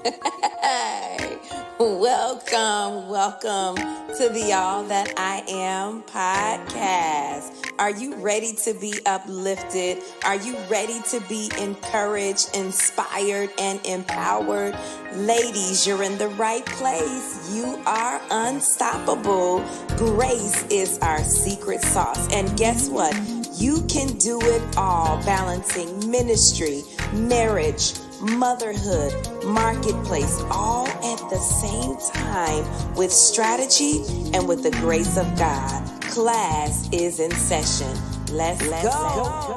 Hey, welcome to the All That I Am podcast. Are you ready to be uplifted? Are you ready to be encouraged, inspired, and empowered? Ladies, you're in the right place. You are unstoppable. Grace is our secret sauce. And guess what? You can do it all, balancing ministry, marriage, motherhood, marketplace, all at the same time with strategy and with the grace of God. Class is in session. Let's go.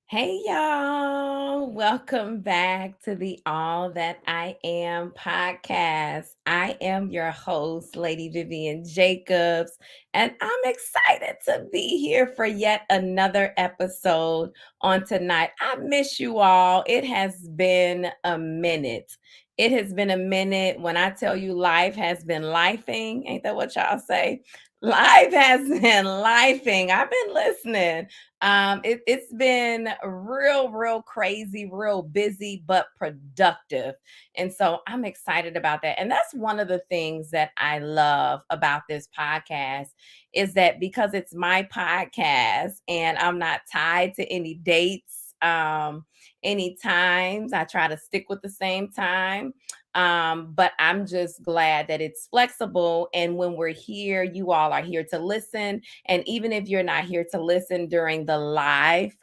Hey y'all, welcome back to the All That I Am podcast. I am your host, Lady Vivian Jacobs, and I'm excited to be here for yet another episode on tonight. I miss you all. It has been a minute. It has been a minute. When I tell you life has been lifing, ain't that what y'all say? Life has been lifing. I've been listening. It's been real crazy, real busy, but productive. And so I'm excited about that. And that's one of the things that I love about this podcast is that because it's my podcast and I'm not tied to any dates, any times, I try to stick with the same time. But I'm just glad that it's flexible. And when we're here, you all are here to listen. And even if you're not here to listen during the live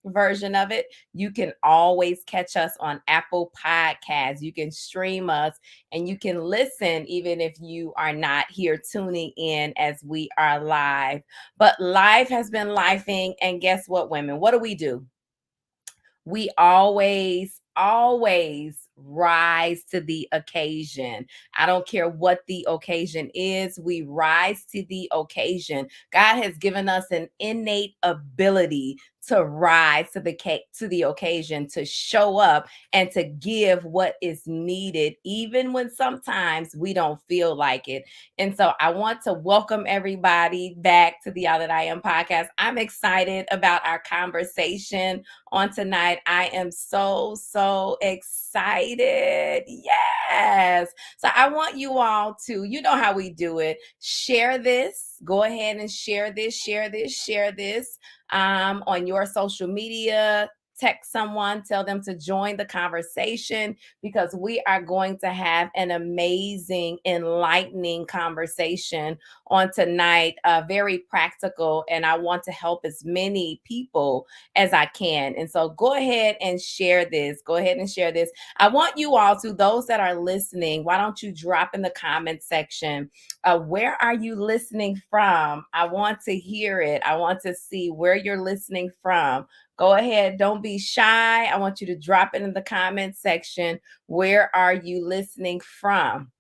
version of it, you can always catch us on Apple Podcasts. You can stream us and you can listen even if you are not here tuning in as we are live. But life has been lifing. And guess what, women? What do? We always rise to the occasion. I don't care what the occasion is, we rise to the occasion. God has given us an innate ability to rise to the occasion, to show up and to give what is needed, even when sometimes we don't feel like it. And so I want to welcome everybody back to the All That I Am podcast. I'm excited about our conversation on tonight. I am so excited. Yes. So I want you all to, you know how we do it. Share this. Go ahead and share this on your social media. Text someone, tell them to join the conversation because we are going to have an amazing, enlightening conversation on tonight. Very practical, and I want to help as many people as I can. And so go ahead and share this. I want you all to, those that are listening, why don't you drop in the comment section, where are you listening from? I want to hear it. I want to see where you're listening from. Go ahead. Don't be shy. I want you to drop it in the comment section. Where are you listening from?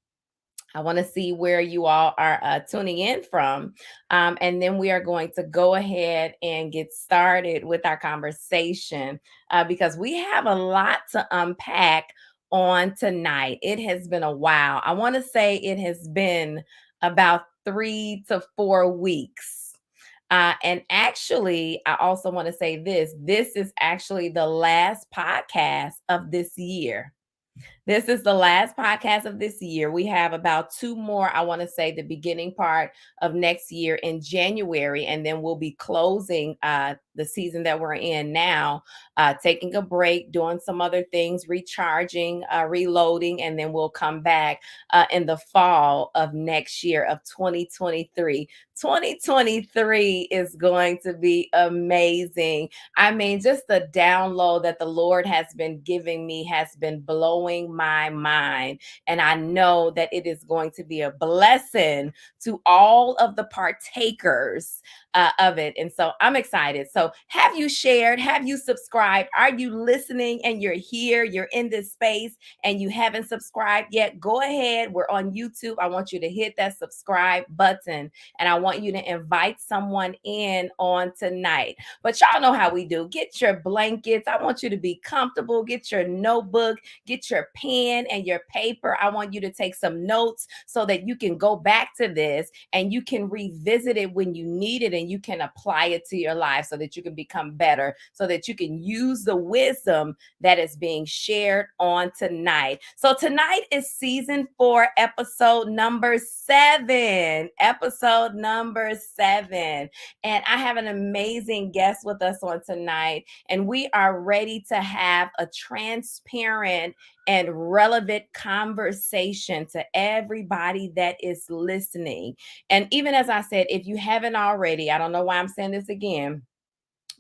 I want to see where you all are tuning in from. And then we are going to go ahead and get started with our conversation because we have a lot to unpack on tonight. It has been a while. I want to say it has been about 3 to 4 weeks. And actually, I also want to say this is actually the last podcast of this year. This is the last podcast of this year. We have about 2 more, I want to say the beginning part of next year in January, and then we'll be closing the season that we're in now, taking a break, doing some other things, recharging, reloading, and then we'll come back in the fall of next year of 2023. 2023 is going to be amazing. I mean, just the download that the Lord has been giving me has been blowing my mind. And I know that it is going to be a blessing to all of the partakers of it. And so I'm excited. So have you shared? Have you subscribed? Are you listening and you're here? You're in this space and you haven't subscribed yet? Go ahead. We're on YouTube. I want you to hit that subscribe button and I want you to invite someone in on tonight. But y'all know how we do. Get your blankets. I want you to be comfortable. Get your notebook, get your pen and your paper. I want you to take some notes so that you can go back to this and you can revisit it when you need it and you can apply it to your life so that you can become better, so that you can use the wisdom that is being shared on tonight. So tonight is season 4, episode number 7. Episode number 7. And I have an amazing guest with us on tonight, and we are ready to have a transparent and relevant conversation to everybody that is listening. And even as I said, if you haven't already, I don't know why I'm saying this again,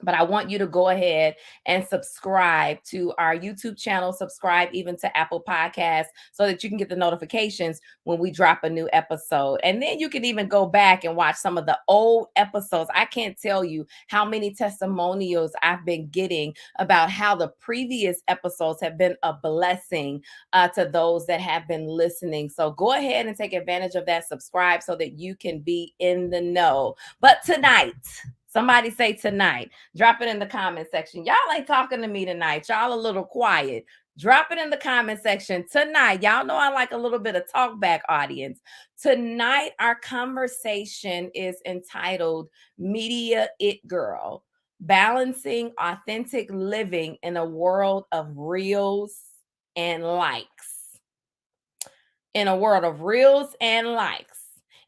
but I want you to go ahead and subscribe to our YouTube channel, subscribe even to Apple Podcasts so that you can get the notifications when we drop a new episode. And then you can even go back and watch some of the old episodes. I can't tell you how many testimonials I've been getting about how the previous episodes have been a blessing to those that have been listening. So go ahead and take advantage of that, subscribe so that you can be in the know. But tonight, somebody say tonight. Drop it in the comment section. Y'all ain't talking to me tonight. Y'all a little quiet. Drop it in the comment section tonight. Y'all know I like a little bit of talk back, audience. Tonight, our conversation is entitled Media It Girl, Balancing Authentic Living in a World of Reels and Likes. In a world of reels and likes.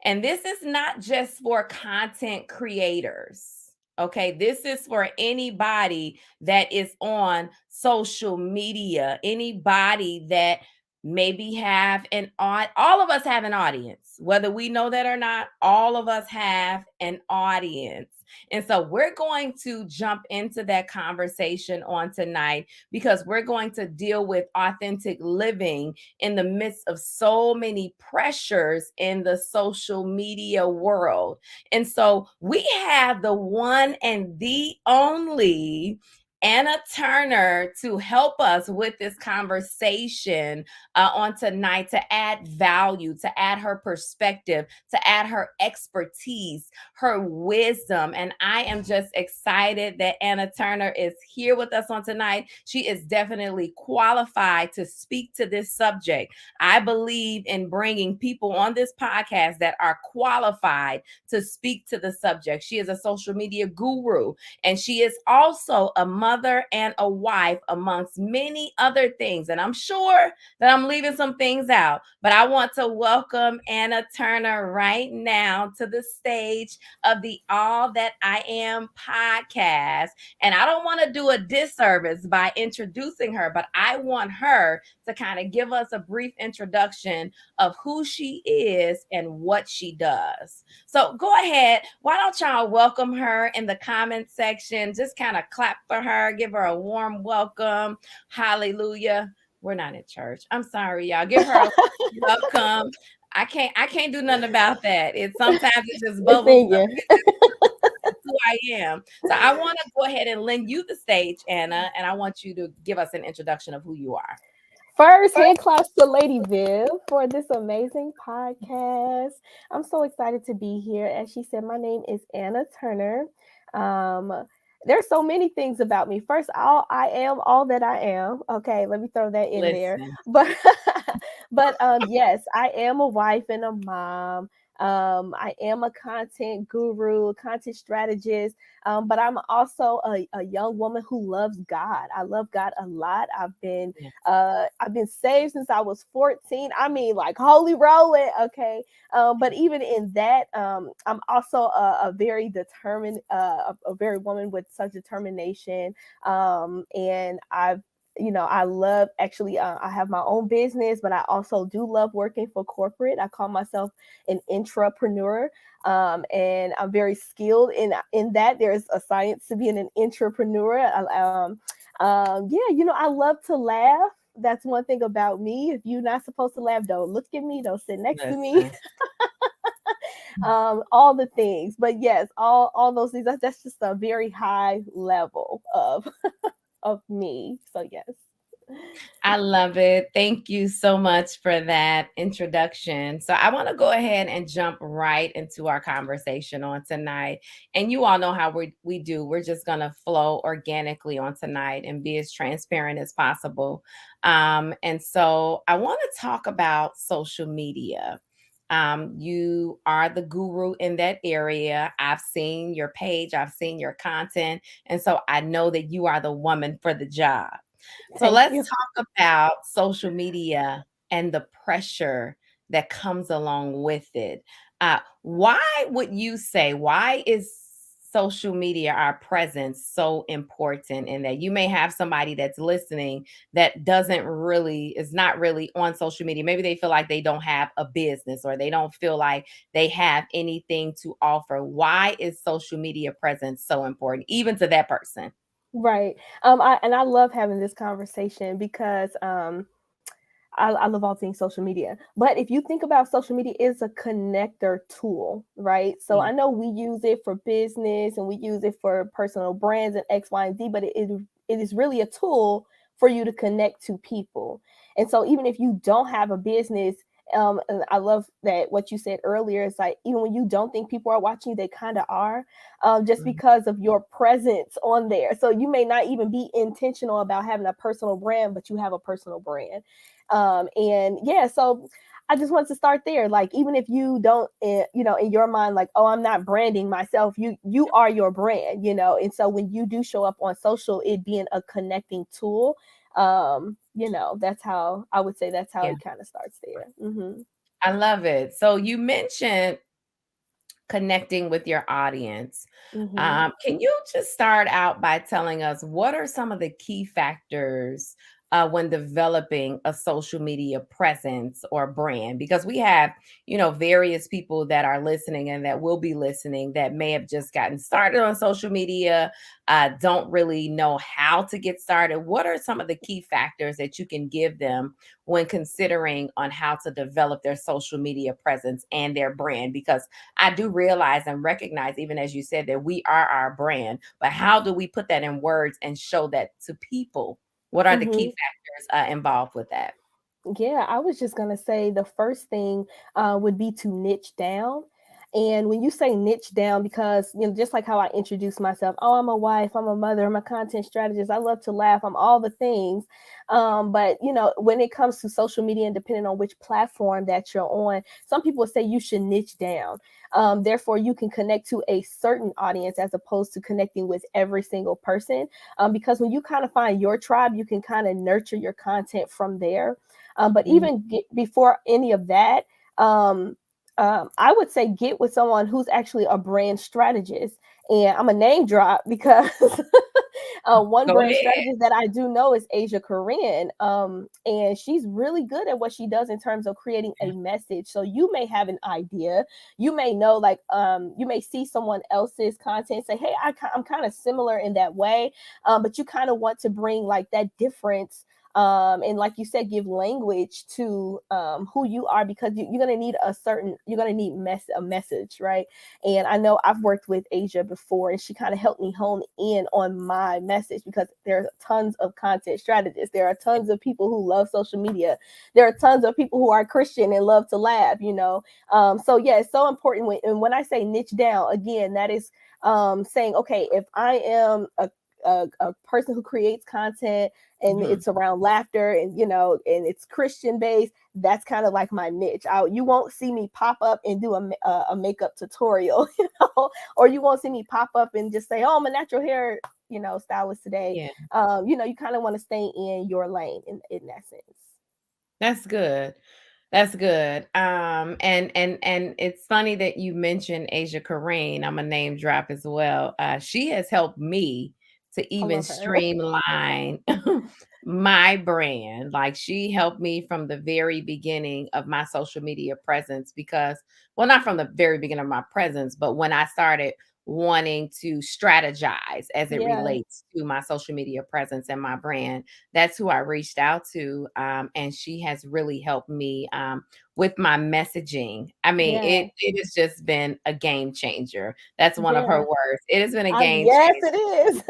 And this is not just for content creators. Okay, this is for anybody that is on social media, anybody that maybe have all of us have an audience, whether we know that or not. All of us have an audience. And so we're going to jump into that conversation on tonight because we're going to deal with authentic living in the midst of so many pressures in the social media world. And so we have the one and the only Anna Turner to help us with this conversation on tonight, to add value, to add her perspective, to add her expertise, her wisdom. And I am just excited that Anna Turner is here with us on tonight. She is definitely qualified to speak to this subject. I believe in bringing people on this podcast that are qualified to speak to the subject. She is a social media guru, and she is also a mother and a wife, amongst many other things. And I'm sure that I'm leaving some things out, but I want to welcome Anna Turner right now to the stage of the All That I Am podcast. And I don't want to do a disservice by introducing her, but I want her to kind of give us a brief introduction of who she is and what she does. So go ahead. Why don't y'all welcome her in the comment section? Just kind of clap for her, give her a warm welcome. Hallelujah. We're not in church. I'm sorry, y'all. Give her a welcome. I can't do nothing about that. It's sometimes it just bubbles up. It's who I am. So I want to go ahead and lend you the stage, Anna, and I want you to give us an introduction of who you are. First, hand claps to Lady Viv for this amazing podcast. I'm so excited to be here. As she said, my name is Anna Turner. There's so many things about me. First, I am all that I am. Okay, let me throw that in there. Listen. But yes, I am a wife and a mom. I am a content guru, content strategist, but I'm also a young woman who loves God. I love God a lot. Yes. I've been saved since I was 14. I mean, like holy rolling. Okay. But even in that, I'm also a very determined, a very woman with such determination. And I love actually, I have my own business, but I also do love working for corporate. I call myself an intrapreneur. And I'm very skilled in that. There's a science to being an entrepreneur. Yeah, I love to laugh. that's one thing about me. If you're not supposed to laugh, don't look at me, don't sit next to me. Listen. All the things. But yes, all those things. That's just a very high level of me. So yes. I love it. Thank you so much for that introduction. So, I want to go ahead and jump right into our conversation on tonight. And you all know how we do. We're just going to flow organically on tonight and be as transparent as possible. And so, I want to talk about social media. You are the guru in that area. I've seen your page, I've seen your content. And so, I know that you are the woman for the job. So Thank let's you. talk about social media and the pressure that comes along with it. Why would you say, why is social media, our presence, so important in that? You may have somebody that's listening that is not really on social media. Maybe they feel like they don't have a business or they don't feel like they have anything to offer. Why is social media presence so important, even to that person? Right. I love having this conversation because I love all things social media. But if you think about social media is a connector tool, right? So Yeah. I know we use it for business and we use it for personal brands and X, Y, and Z, but it is really a tool for you to connect to people. And so even if you don't have a business, and I love that what you said earlier is like even when you don't think people are watching you, they kind of are, just Mhm. because of your presence on there. So you may not even be intentional about having a personal brand, but you have a personal brand. And yeah, so I just want to start there. Like, even if you don't, in your mind, like, oh, I'm not branding myself. You are your brand, And so when you do show up on social, it being a connecting tool, that's how I would say that's how Yeah. it kind of starts there. Hmm. I love it. So you mentioned connecting with your audience. Hmm. Can you just start out by telling us what are some of the key factors when developing a social media presence or brand? Because we have, various people that are listening and that will be listening that may have just gotten started on social media, don't really know how to get started. What are some of the key factors that you can give them when considering on how to develop their social media presence and their brand? Because I do realize and recognize, even as you said, that we are our brand, but how do we put that in words and show that to people? What are the key Hmm. factors involved with that? Yeah, I was just gonna say the first thing would be to niche down. And when you say niche down, because just like how I introduced myself, oh, I'm a wife, I'm a mother, I'm a content strategist, I love to laugh, I'm all the things. But when it comes to social media, and depending on which platform that you're on, some people say you should niche down. Therefore, you can connect to a certain audience as opposed to connecting with every single person. Because when you kind of find your tribe, you can kind of nurture your content from there. But Mhm. even before any of that, um, I would say get with someone who's actually a brand strategist. And I'm a name drop because one Go brand ahead. strategist that I do know is Asia Korean. And she's really good at what she does in terms of creating a message. So you may have an idea, you may know, like, you may see someone else's content, say, hey, I'm kind of similar in that way, but you kind of want to bring like that difference, and like you said, give language to who you are, because you're going to need you're going to need a message, right? And I know I've worked with Asia before, and she kind of helped me hone in on my message, because there are tons of content strategists, there are tons of people who love social media, there are tons of people who are Christian and love to laugh. So yeah, it's so important and when I say niche down, again, that is saying, okay, if I am a person who creates content and Mhm. it's around laughter, and it's Christian based, that's kind of like my niche. You won't see me pop up and do a makeup tutorial, or you won't see me pop up and just say, oh, I'm a natural hair, stylist today. Yeah. You kind of want to stay in your lane in that sense. That's good. That's good. And it's funny that you mentioned Asia Kareem. I'm a name drop as well. She has helped me to I even love her. streamline my brand. Like, she helped me from the very beginning of my social media presence because, well, not from the very beginning of my presence, but when I started wanting to strategize as it Yeah, relates to my social media presence and my brand. That's who I reached out to. And she has really helped me with my messaging. I mean, yeah, it has just been a game changer. That's one of her yeah. words. It has been a game Yes, changer. it is.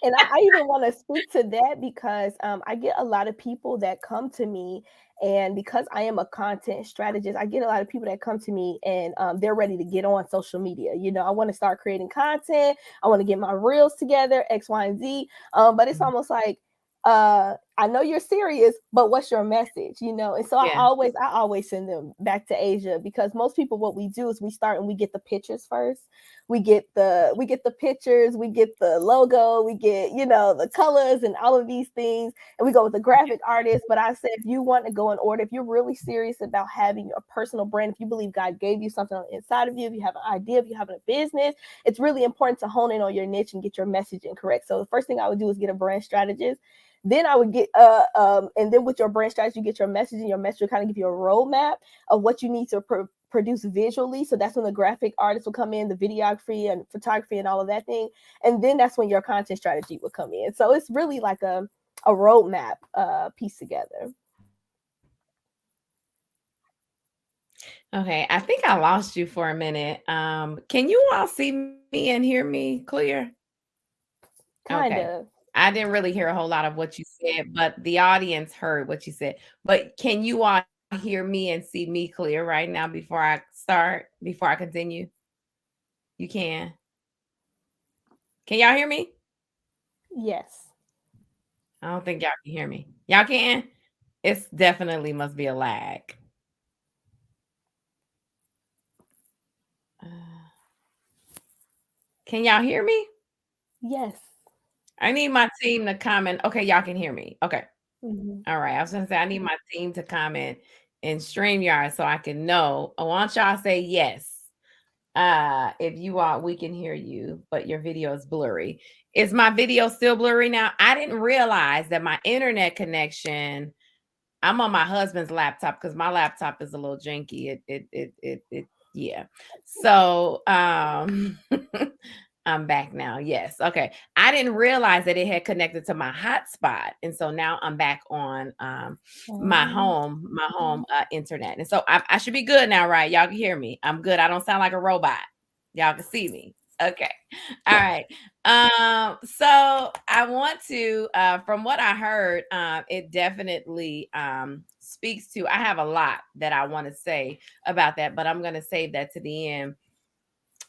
And I even want to speak to that because I get a lot of people that come to me, and because I am a content strategist, I get a lot of people that come to me and they're ready to get on social media. You know, I want to start creating content. I want to get my reels together, X, Y, and Z. But it's almost like, I know you're serious, but what's your message? You know, and so Yeah. I always send them back to Asia, because most people, what we do is we start and we get the pictures first. We get the pictures, we get the logo, we get, you know, the colors and all of these things, and we go with the graphic artist. But I said, if you want to go in order, if you're really serious about having a personal brand, if you believe God gave you something on the inside of you, if you have an idea, if you have a business, it's really important to hone in on your niche and get your messaging correct. So the first thing I would do is get a brand strategist. Then I would get and then with your brand strategy, you get your messaging. Your message will kind of give you a roadmap of what you need to produce visually. So that's when the graphic artist will come in, the videography and photography and all of that thing. And then that's when your content strategy will come in. So it's really like a roadmap piece together. Okay. I think I lost you for a minute. Can you all see me and hear me clear? Kind Okay. of. I didn't really hear a whole lot of what you said, but the audience heard what you said. But can you all hear me and see me clear right now before I continue? You can. Can y'all hear me? Yes. I don't think y'all can hear me. Y'all can? It's definitely must be a lag. Uh, can y'all hear me? Yes. I need my team to comment. Okay, y'all can hear me. Okay. Hmm. All right. I was gonna say I need my team to comment in StreamYard so I can know. I want y'all to say yes. If you are, we can hear you, but your video is blurry. Is my video still blurry now? I didn't realize that my internet connection. I'm on my husband's laptop because my laptop is a little janky. Yeah. So I'm back now. Yes. Okay. I didn't realize that it had connected to my hotspot. And so now I'm back on Um, my home internet. And so I should be good now, right? Y'all can hear me. I'm good. I don't sound like a robot. Y'all can see me. Okay. All right. So I want to, from what I heard, it definitely speaks to. I have a lot that I want to say about that, but I'm going to save that to the end.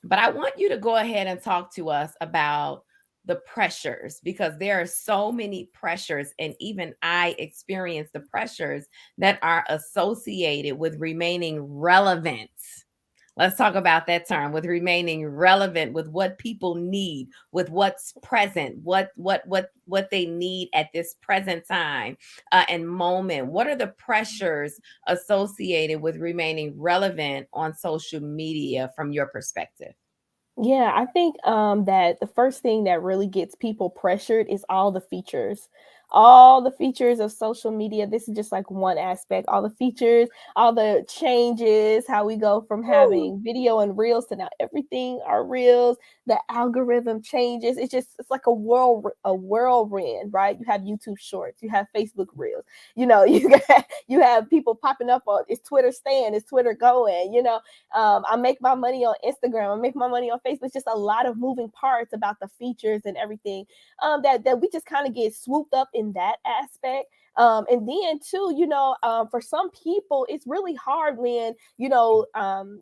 But I want you to go ahead and talk to us about the pressures because there are so many pressures, and even I experience the pressures that are associated with remaining relevant. Let's talk about that term with remaining relevant with what people need, with what's present, what they need at this present time and moment. What are the pressures associated with remaining relevant on social media from your perspective? Yeah, I think that the first thing that really gets people pressured is all the features. All the features of social media. This is just like one aspect. All the features, all the changes, how we go from Woo. having video and reels to now everything are reels. The algorithm changes. It's like a whirlwind, right? You have YouTube Shorts, you have Facebook Reels. You know, you have people popping up on, is Twitter staying? Is Twitter going? You know, I make my money on Instagram. I make my money on Facebook. It's just a lot of moving parts about the features and everything that we just kind of get swooped up in that aspect. And then too, you know, for some people, it's really hard when you know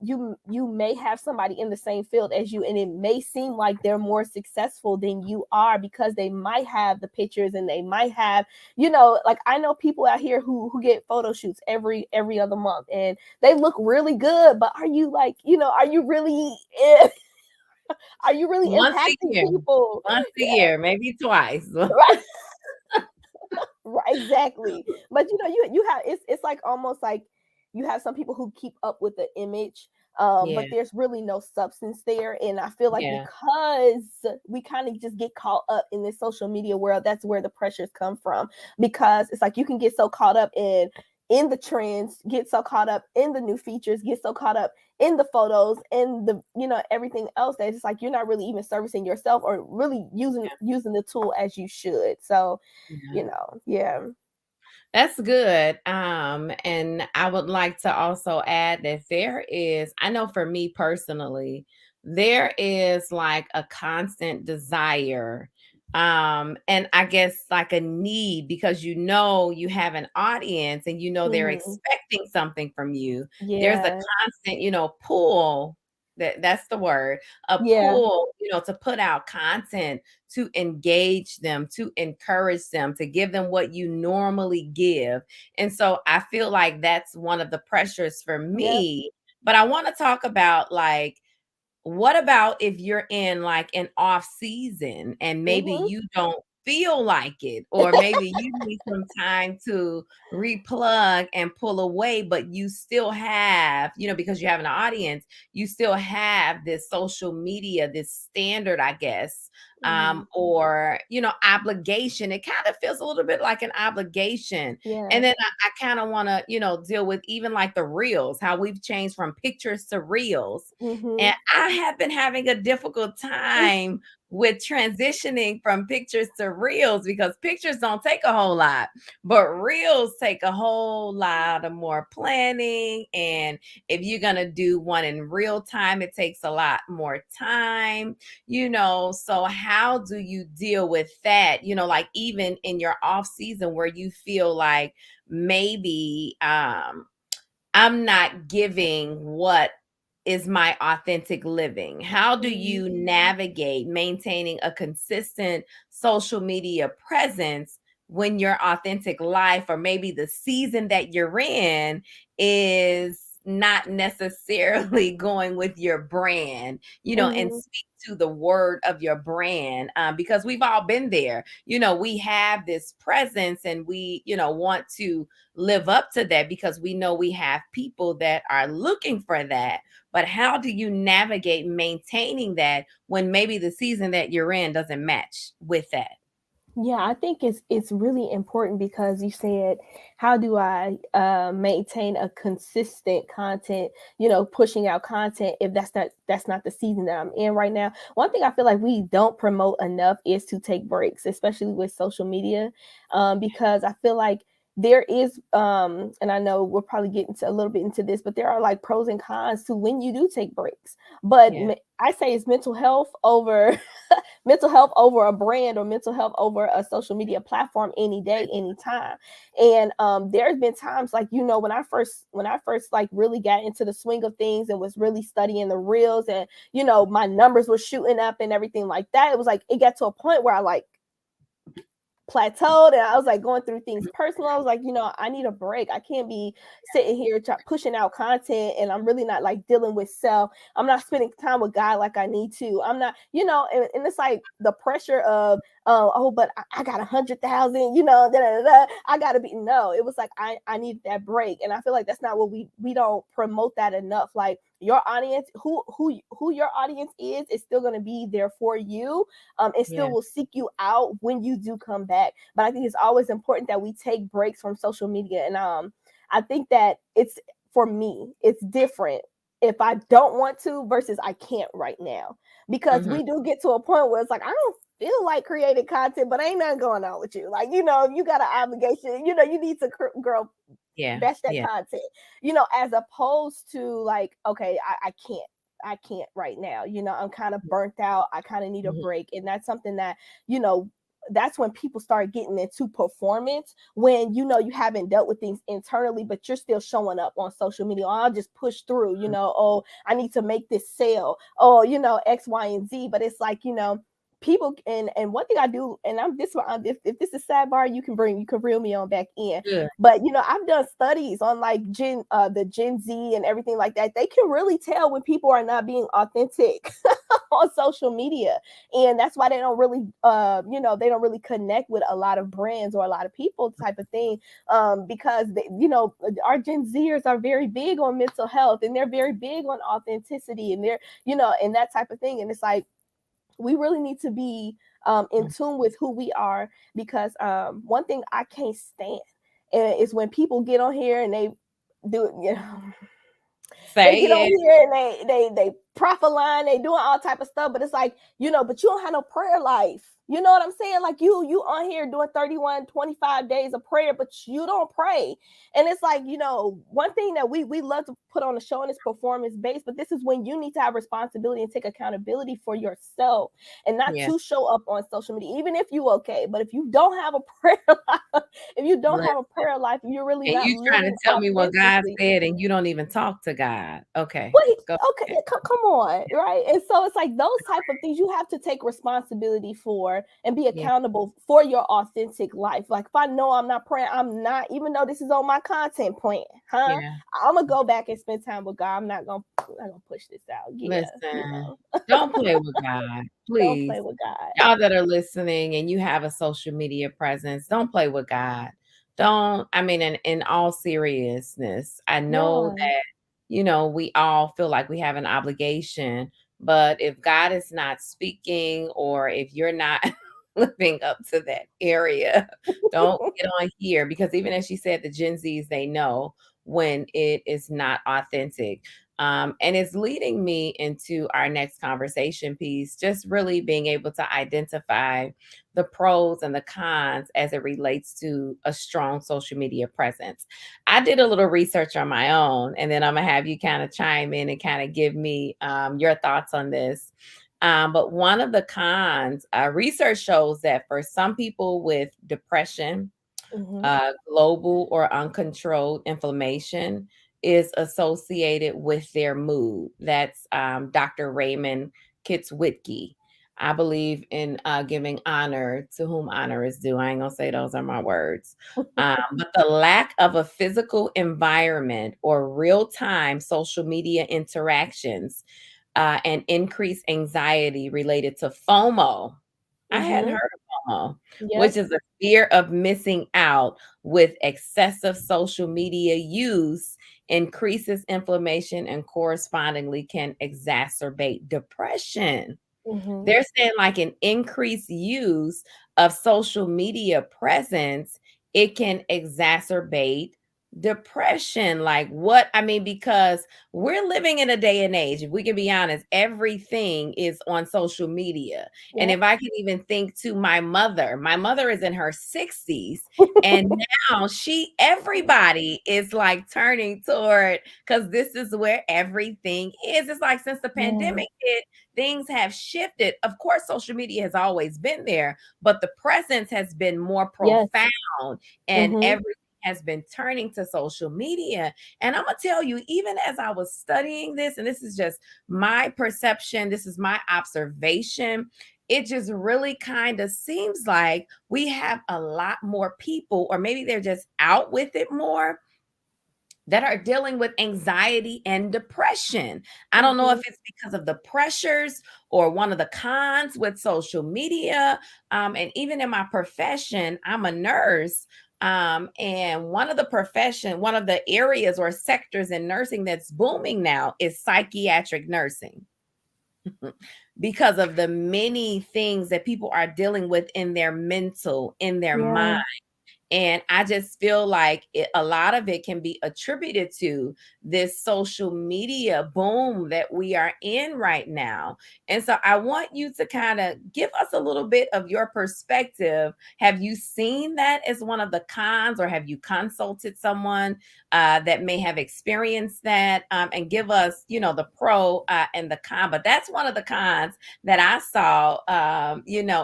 you may have somebody in the same field as you, and it may seem like they're more successful than you are because they might have the pictures and they might have, you know, like I know people out here who get photo shoots every other month, and they look really good, but are you like, you know, are you really Once a impacting year, people? once a Yeah, year, maybe twice. right, right, exactly. But you know, you have, it's like almost like you have some people who keep up with the image, Yeah, but there's really no substance there. And I feel like yeah. because we kind of just get caught up in this social media world, that's where the pressures come from. Because it's like you can get so caught up in in the trends, get so caught up in the new features, get so caught up in the photos and the, everything else, that it's like you're not really even servicing yourself or really using the tool as you should. So, Yeah. yeah. That's good. And I would like to also add that I know for me personally, there is like a constant desire, and I guess like a need, because you have an audience and they're Hmm. expecting something from you. There's a Yeah. constant, pull. That's the word, a Yeah. pull, to put out content, to engage them, to encourage them, to give them what you normally give. And so I feel like that's one of the pressures for Yep. me. But I want to talk about, like, what about if you're in like an off season and maybe Hmm. you don't feel like it, or maybe you need some time to replug and pull away, but you still have, because you have an audience, you still have this social media, this standard, I guess, Hmm. or obligation. It kind of feels a little bit like an obligation. Yeah. And then I kind of want to, deal with even like the reels, how we've changed from pictures to reels. Hmm. And I have been having a difficult time with transitioning from pictures to reels, because pictures don't take a whole lot, but reels take a whole lot of more planning. And if you're going to do one in real time, it takes a lot more time, So how do you deal with that? Like even in your off season where you feel like maybe I'm not giving what is my authentic living. How do Hmm. you navigate maintaining a consistent social media presence when your authentic life, or maybe the season that you're in, is not necessarily going with your brand, and Hmm. speak to the word of your brand? Because we've all been there. We have this presence and we, want to live up to that because we know we have people that are looking for that. But how do you navigate maintaining that when maybe the season that you're in doesn't match with that? Yeah, I think it's really important because you said, how do I maintain a consistent content, pushing out content if that's not the season that I'm in right now. One thing I feel like we don't promote enough is to take breaks, especially with social media, because I feel like there is, and I know we're probably getting to a little bit into this, but there are like pros and cons to when you do take breaks. But Yeah. I say it's mental health over mental health over a brand, or mental health over a social media platform, any day, anytime. And there's been times, like, when I first like really got into the swing of things and was really studying the reels, and my numbers were shooting up and everything like that. It was like it got to a point where I like plateaued, and I was like going through things personal. I was like, I need a break. I can't be sitting here pushing out content and I'm really not like dealing with self. I'm not spending time with God like I need to. I'm not, and it's like the pressure of, oh, but I got 100,000, da, da, da, da. I gotta be, no, it was like I need that break. And I feel like that's not what we don't promote that enough. Like, your audience, who your audience is still going to be there for you, and still Yeah. will seek you out when you do come back. But I think it's always important that we take breaks from social media. And I think that for me, it's different if I don't want to versus I can't right now. Because Hmm. we do get to a point where it's like, I don't feel like creating content, but ain't nothing going on with you. Like, if you got an obligation, you need to, girl, Yeah. batch that Yeah. content, as opposed to like, okay, I can't right now. I'm kind of burnt out. I kind of need a Mhm. break. And that's something that, you know, that's when people start getting into performance, when you haven't dealt with things internally, but you're still showing up on social media. Oh, I'll just push through, oh, I need to make this sale. Oh, X, Y, and Z. But it's like, people, and one thing I do, and I'm this one, if this is sidebar, you can reel me on back in. Good. But I've done studies on like the Gen Z and everything like that. They can really tell when people are not being authentic on social media, and that's why they don't really they don't really connect with a lot of brands or a lot of people, type of thing, because our Gen Zers are very big on mental health, and they're very big on authenticity, and they're and that type of thing. And it's like, we really need to be in Mhm. tune with who we are, because one thing I can't stand. And it's when people get on here and they do, they get Say on it. here and they profit line, they doing all type of stuff, but it's like, but you don't have no prayer life. You know what I'm saying? Like you on here doing 31, 25 days of prayer, but you don't pray. And it's like, one thing that we love to put on the show, and it's performance based, but this is when you need to have responsibility and take accountability for yourself and not Yeah. to show up on social media, even if you okay. But if you don't have a prayer life, if you don't have a prayer life, you're really And not you trying to living tell me what God authentically. said, and you don't even talk to God. Okay, Wait, go okay, ahead. come on, right? And so it's like those type of things you have to take responsibility for and be Yeah, accountable for your authentic life. Like if I know I'm not praying, I'm not, even though this is on my content plan, huh? yeah. I'm gonna go back and spend time with God. I'm not gonna push this out. Yeah, Listen, don't play with God, don't please. play with God. Y'all that are listening and you have a social media presence, don't play with God. Don't, I mean, in all seriousness, I know Yeah. that, we all feel like we have an obligation, but if God is not speaking or if you're not living up to that area, don't get on here because even as she said, the Gen Zs, they know when it is not authentic. And it's leading me into our next conversation piece, just really being able to identify the pros and the cons as it relates to a strong social media presence. I did a little research on my own, and then I'm going to have you kind of chime in and kind of give me your thoughts on this. But one of the cons, research shows that for some people with depression, Hmm. global or uncontrolled inflammation is associated with their mood. That's Dr. Raymond Kitswitke. I believe in giving honor to whom honor is due. I ain't gonna say those are my words. But the lack of a physical environment or real time social media interactions and increased anxiety related to FOMO. I hadn't Hmm. heard of FOMO, which Yep. is a fear of missing out with excessive social media use, increases inflammation and correspondingly can exacerbate depression. Hmm. They're saying like an increased use of social media presence, it can exacerbate depression. Like what? I mean, because we're living in a day and age, if we can be honest, everything is on social media. And Yep. if I can even think to my mother is in her 60s and now everybody is like turning toward because this is where everything is. It's like since the Yeah. pandemic hit, things have shifted. Of course, social media has always been there, but the presence has been more Yes. profound and Hmm. everything has been turning to social media. And I'm going to tell you, even as I was studying this, and this is just my perception, this is my observation, it just really kind of seems like we have a lot more people, or maybe they're just out with it more, that are dealing with anxiety and depression. I don't know if Hmm. it's because of the pressures or one of the cons with social media. And even in my profession, I'm a nurse. And one of the areas or sectors in nursing that's booming now is psychiatric nursing because of the many things that people are dealing with in their mental, in their mind. Yeah. And I just feel like a lot of it can be attributed to this social media boom that we are in right now. And so I want you to kind of give us a little bit of your perspective. Have you seen that as one of the cons, or have you consulted someone that may have experienced that? And give us, the pro and the con. But that's one of the cons that I saw,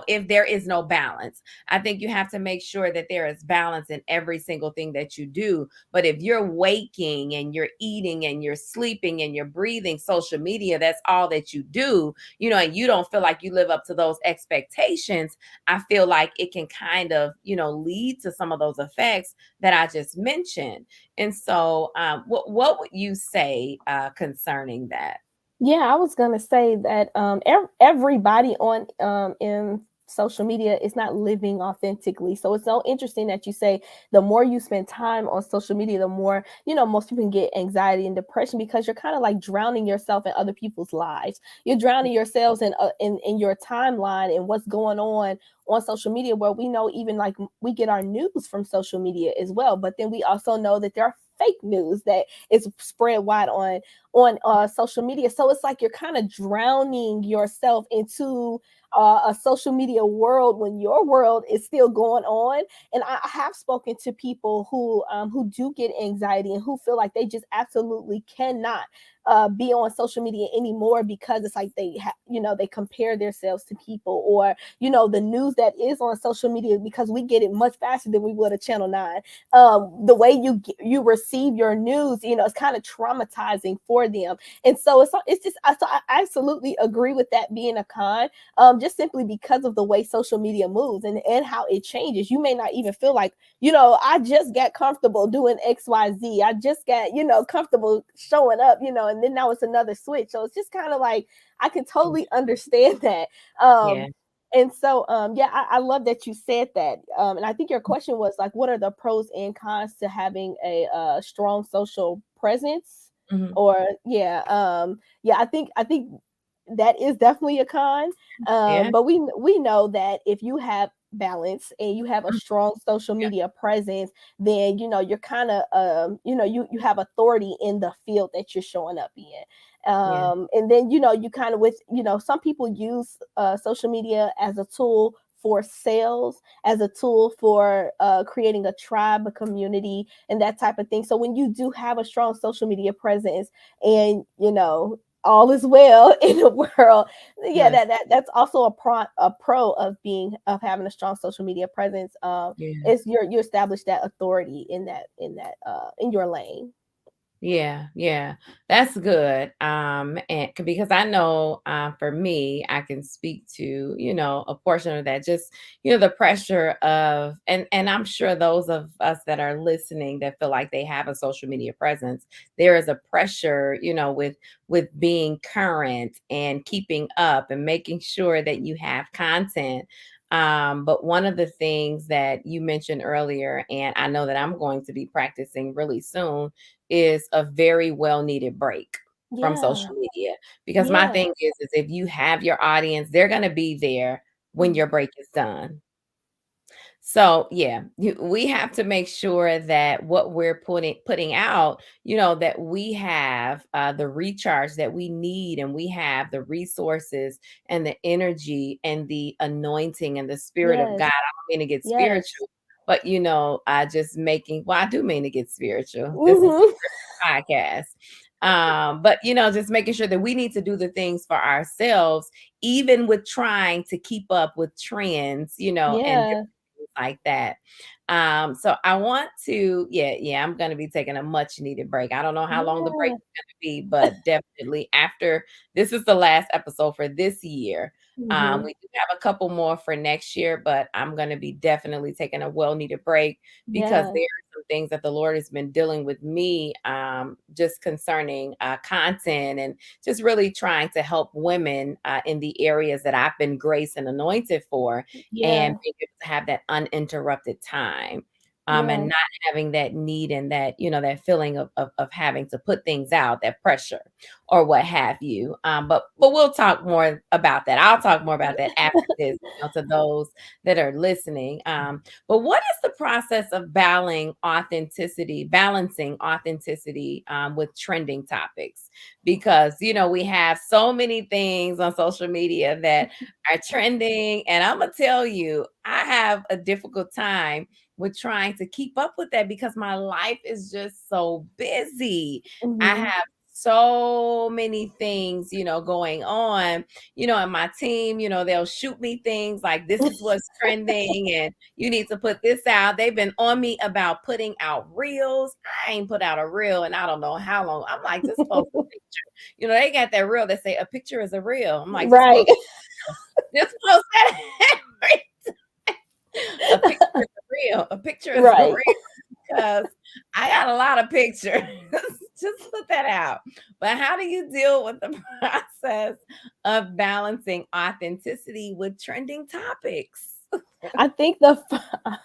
if there is no balance. I think you have to make sure that there is balance in every single thing that you do. But if you're waking and you're eating and you're sleeping and you're breathing social media, that's all that you do, and you don't feel like you live up to those expectations, I feel like it can kind of, lead to some of those effects that I just mentioned. And so, what would you say concerning that? Yeah, I was gonna say that everybody on in social media, it's not living authentically. So it's so interesting that you say the more you spend time on social media, the more, most people can get anxiety and depression, because you're kind of like drowning yourself in other people's lives. You're drowning yourselves in your timeline and what's going on social media, where we know, even like we get our news from social media as well, but then we also know that there are fake news that is spread wide on social media. So it's like you're kind of drowning yourself into a social media world when your world is still going on. And I have spoken to people who do get anxiety and who feel like they just absolutely cannot be on social media anymore, because it's like they compare themselves to people, or the news that is on social media, because we get it much faster than we would a Channel 9. The way you receive your news, it's kind of traumatizing for them. And so it's just so I absolutely agree with that being a con, just simply because of the way social media moves and how it changes. You may not even feel like, I just got comfortable doing XYZ. I just got, comfortable showing up, and then now it's another switch. So it's just kind of like, I can totally understand that. Yeah. And so, yeah, I love that you said that. And I think your question was like, what are the pros and cons to having a strong social presence? Mhm. Or yeah, I think that is definitely a con. Yeah. But we know that if you have balance and you have a Mhm. strong social Yeah. media presence, then you're kind of you have authority in the field that you're showing up in. Yeah. And then you kind of with some people use social media as a tool for sales, as a tool for creating a tribe, a community, and that type of thing. So when you do have a strong social media presence, and all is well in the world, yeah, Yes. that's also a pro of having a strong social media presence. Yeah. Is you establish that authority in your lane. Yeah, yeah, that's good. And because I know, for me, I can speak to a portion of that. Just the pressure of, and I'm sure those of us that are listening that feel like they have a social media presence, there is a pressure, with being current and keeping up and making sure that you have content. But one of the things that you mentioned earlier, and I know that I'm going to be practicing really soon, is a very well needed break from Yeah, social media. Because my yeah, thing is if you have your audience, they're going to be there when mm, your break is done. So yeah, we have to make sure that what we're putting out, that we have the recharge that we need, and we have the resources and the energy and the anointing and the spirit of God. yes, I don't mean to get yes. spiritual, but I just making. Well, I do mean to get spiritual. This is Hmm. podcast. But just making sure that we need to do the things for ourselves, even with trying to keep up with trends, and Yeah, like that. So I want to, yeah, I'm going to be taking a much needed break. I don't know how long the break yeah. is going to be, but definitely after this is the last episode for this year. Hmm. We do have a couple more for next year, but I'm going to be definitely taking a well needed break because Yeah, there are some things that the Lord has been dealing with me, just concerning content, and just really trying to help women in the areas that I've been graced and anointed for, and yeah, being able to have that uninterrupted time, and yeah, not having that need and that that feeling of having to put things out, that pressure or what have you. But we'll talk more about that. I'll talk more about that after this, to those that are listening. But what is the process of balancing authenticity with trending topics? Because we have so many things on social media that are trending. And I'm gonna tell you, I have a difficult time with trying to keep up with that because my life is just so busy. I hmm, have so many things, going on, and my team, they'll shoot me things like this is what's trending and you need to put this out. They've been on me about putting out reels. I ain't put out a reel and I don't know how long. I'm like, just post a picture. They got that reel that say a picture is a reel. I'm like, just right, post. Just post that. A picture is a reel. A picture is a right. reel because I got a lot of pictures. Just put that out. But how do you deal with the process of balancing authenticity with trending topics? I think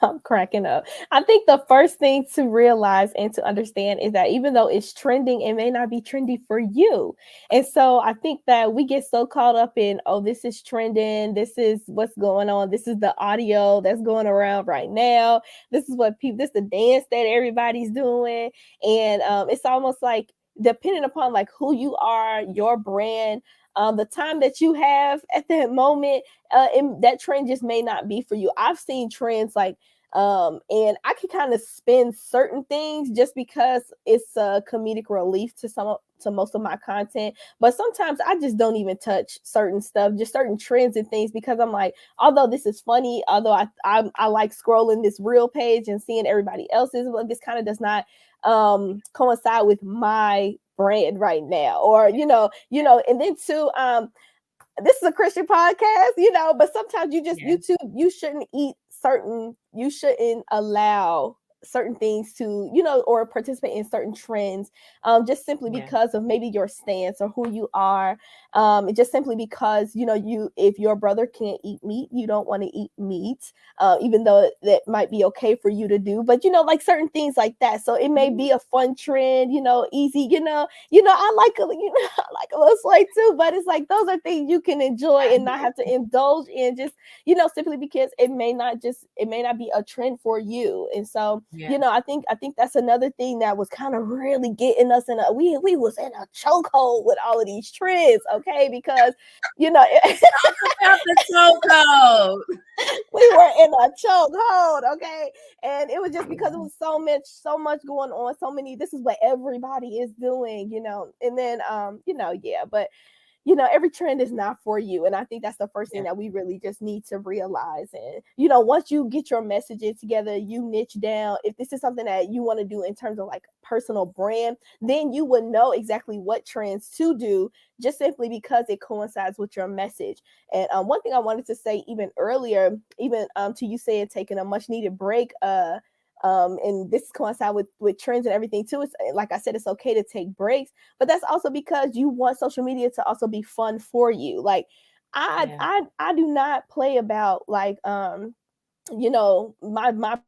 I'm cracking up. I think the first thing to realize and to understand is that even though it's trending, it may not be trendy for you. And so I think that we get so caught up in, oh, this is trending. This is what's going on. This is the audio that's going around right now. This is what people, this is the dance that everybody's doing. And it's almost like, depending upon like who you are, your brand, the time that you have at that moment, and that trend just may not be for you. I've seen trends like and I can kind of spin certain things just because it's a comedic relief to to most of my content. But sometimes I just don't even touch certain stuff, just certain trends and things, because I'm like, although this is funny, although I like scrolling this real page and seeing everybody else's, well, this kind of does not coincide with my brand right now, or and then too, this is a Christian podcast, but sometimes Yeah. you shouldn't you shouldn't allow certain things to, or participate in certain trends, just simply Yeah. because of maybe your stance or who you are. Just simply because, if your brother can't eat meat, you don't want to eat meat, even though that might be okay for you to do, but like certain things like that. So it may Mhm. be a fun trend, easy, I like I like a little slay too, but it's like those are things you can enjoy I and not have to indulge in, just simply because it may not be a trend for you. And so, Yeah. I think that's another thing that was kind of really getting us in a we was in a chokehold with all of these trends, okay? Because you know About the chokehold. we were in a chokehold, okay? And it was just because it was so much going on, so many. This is what everybody is doing, and then yeah, but every trend is not for you. And I think that's the first thing Yeah. that we really just need to realize. And, once you get your messages together, you niche down. If this is something that you want to do in terms of like personal brand, then you would know exactly what trends to do, just simply because it coincides with your message. And one thing I wanted to say even earlier, even to you saying taking a much needed break, and this coincide with trends and everything too. It's like I said, it's okay to take breaks, but that's also because you want social media to also be fun for you. Like Yeah. I do not play about like my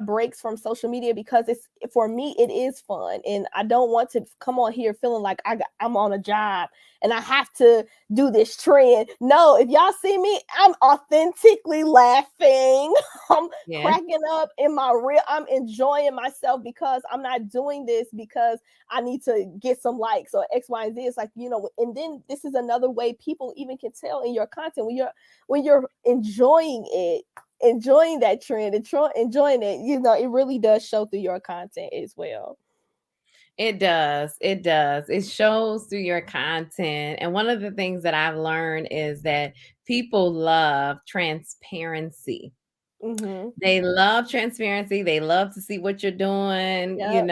breaks from social media, because it's, for me, it is fun, and I don't want to come on here feeling like I'm on a job and I have to do this trend. No, if y'all see me, I'm authentically laughing. I'm Yeah. cracking up in my real, I'm enjoying myself, because I'm not doing this because I need to get some likes or X, Y, and Z. It's like, and then this is another way people even can tell in your content when you're enjoying that trend, and enjoying it, it really does show through your content as well. It does. It does. It shows through your content. And one of the things that I've learned is that people love transparency. Mm-hmm. They love transparency. They love to see what you're doing, Yep.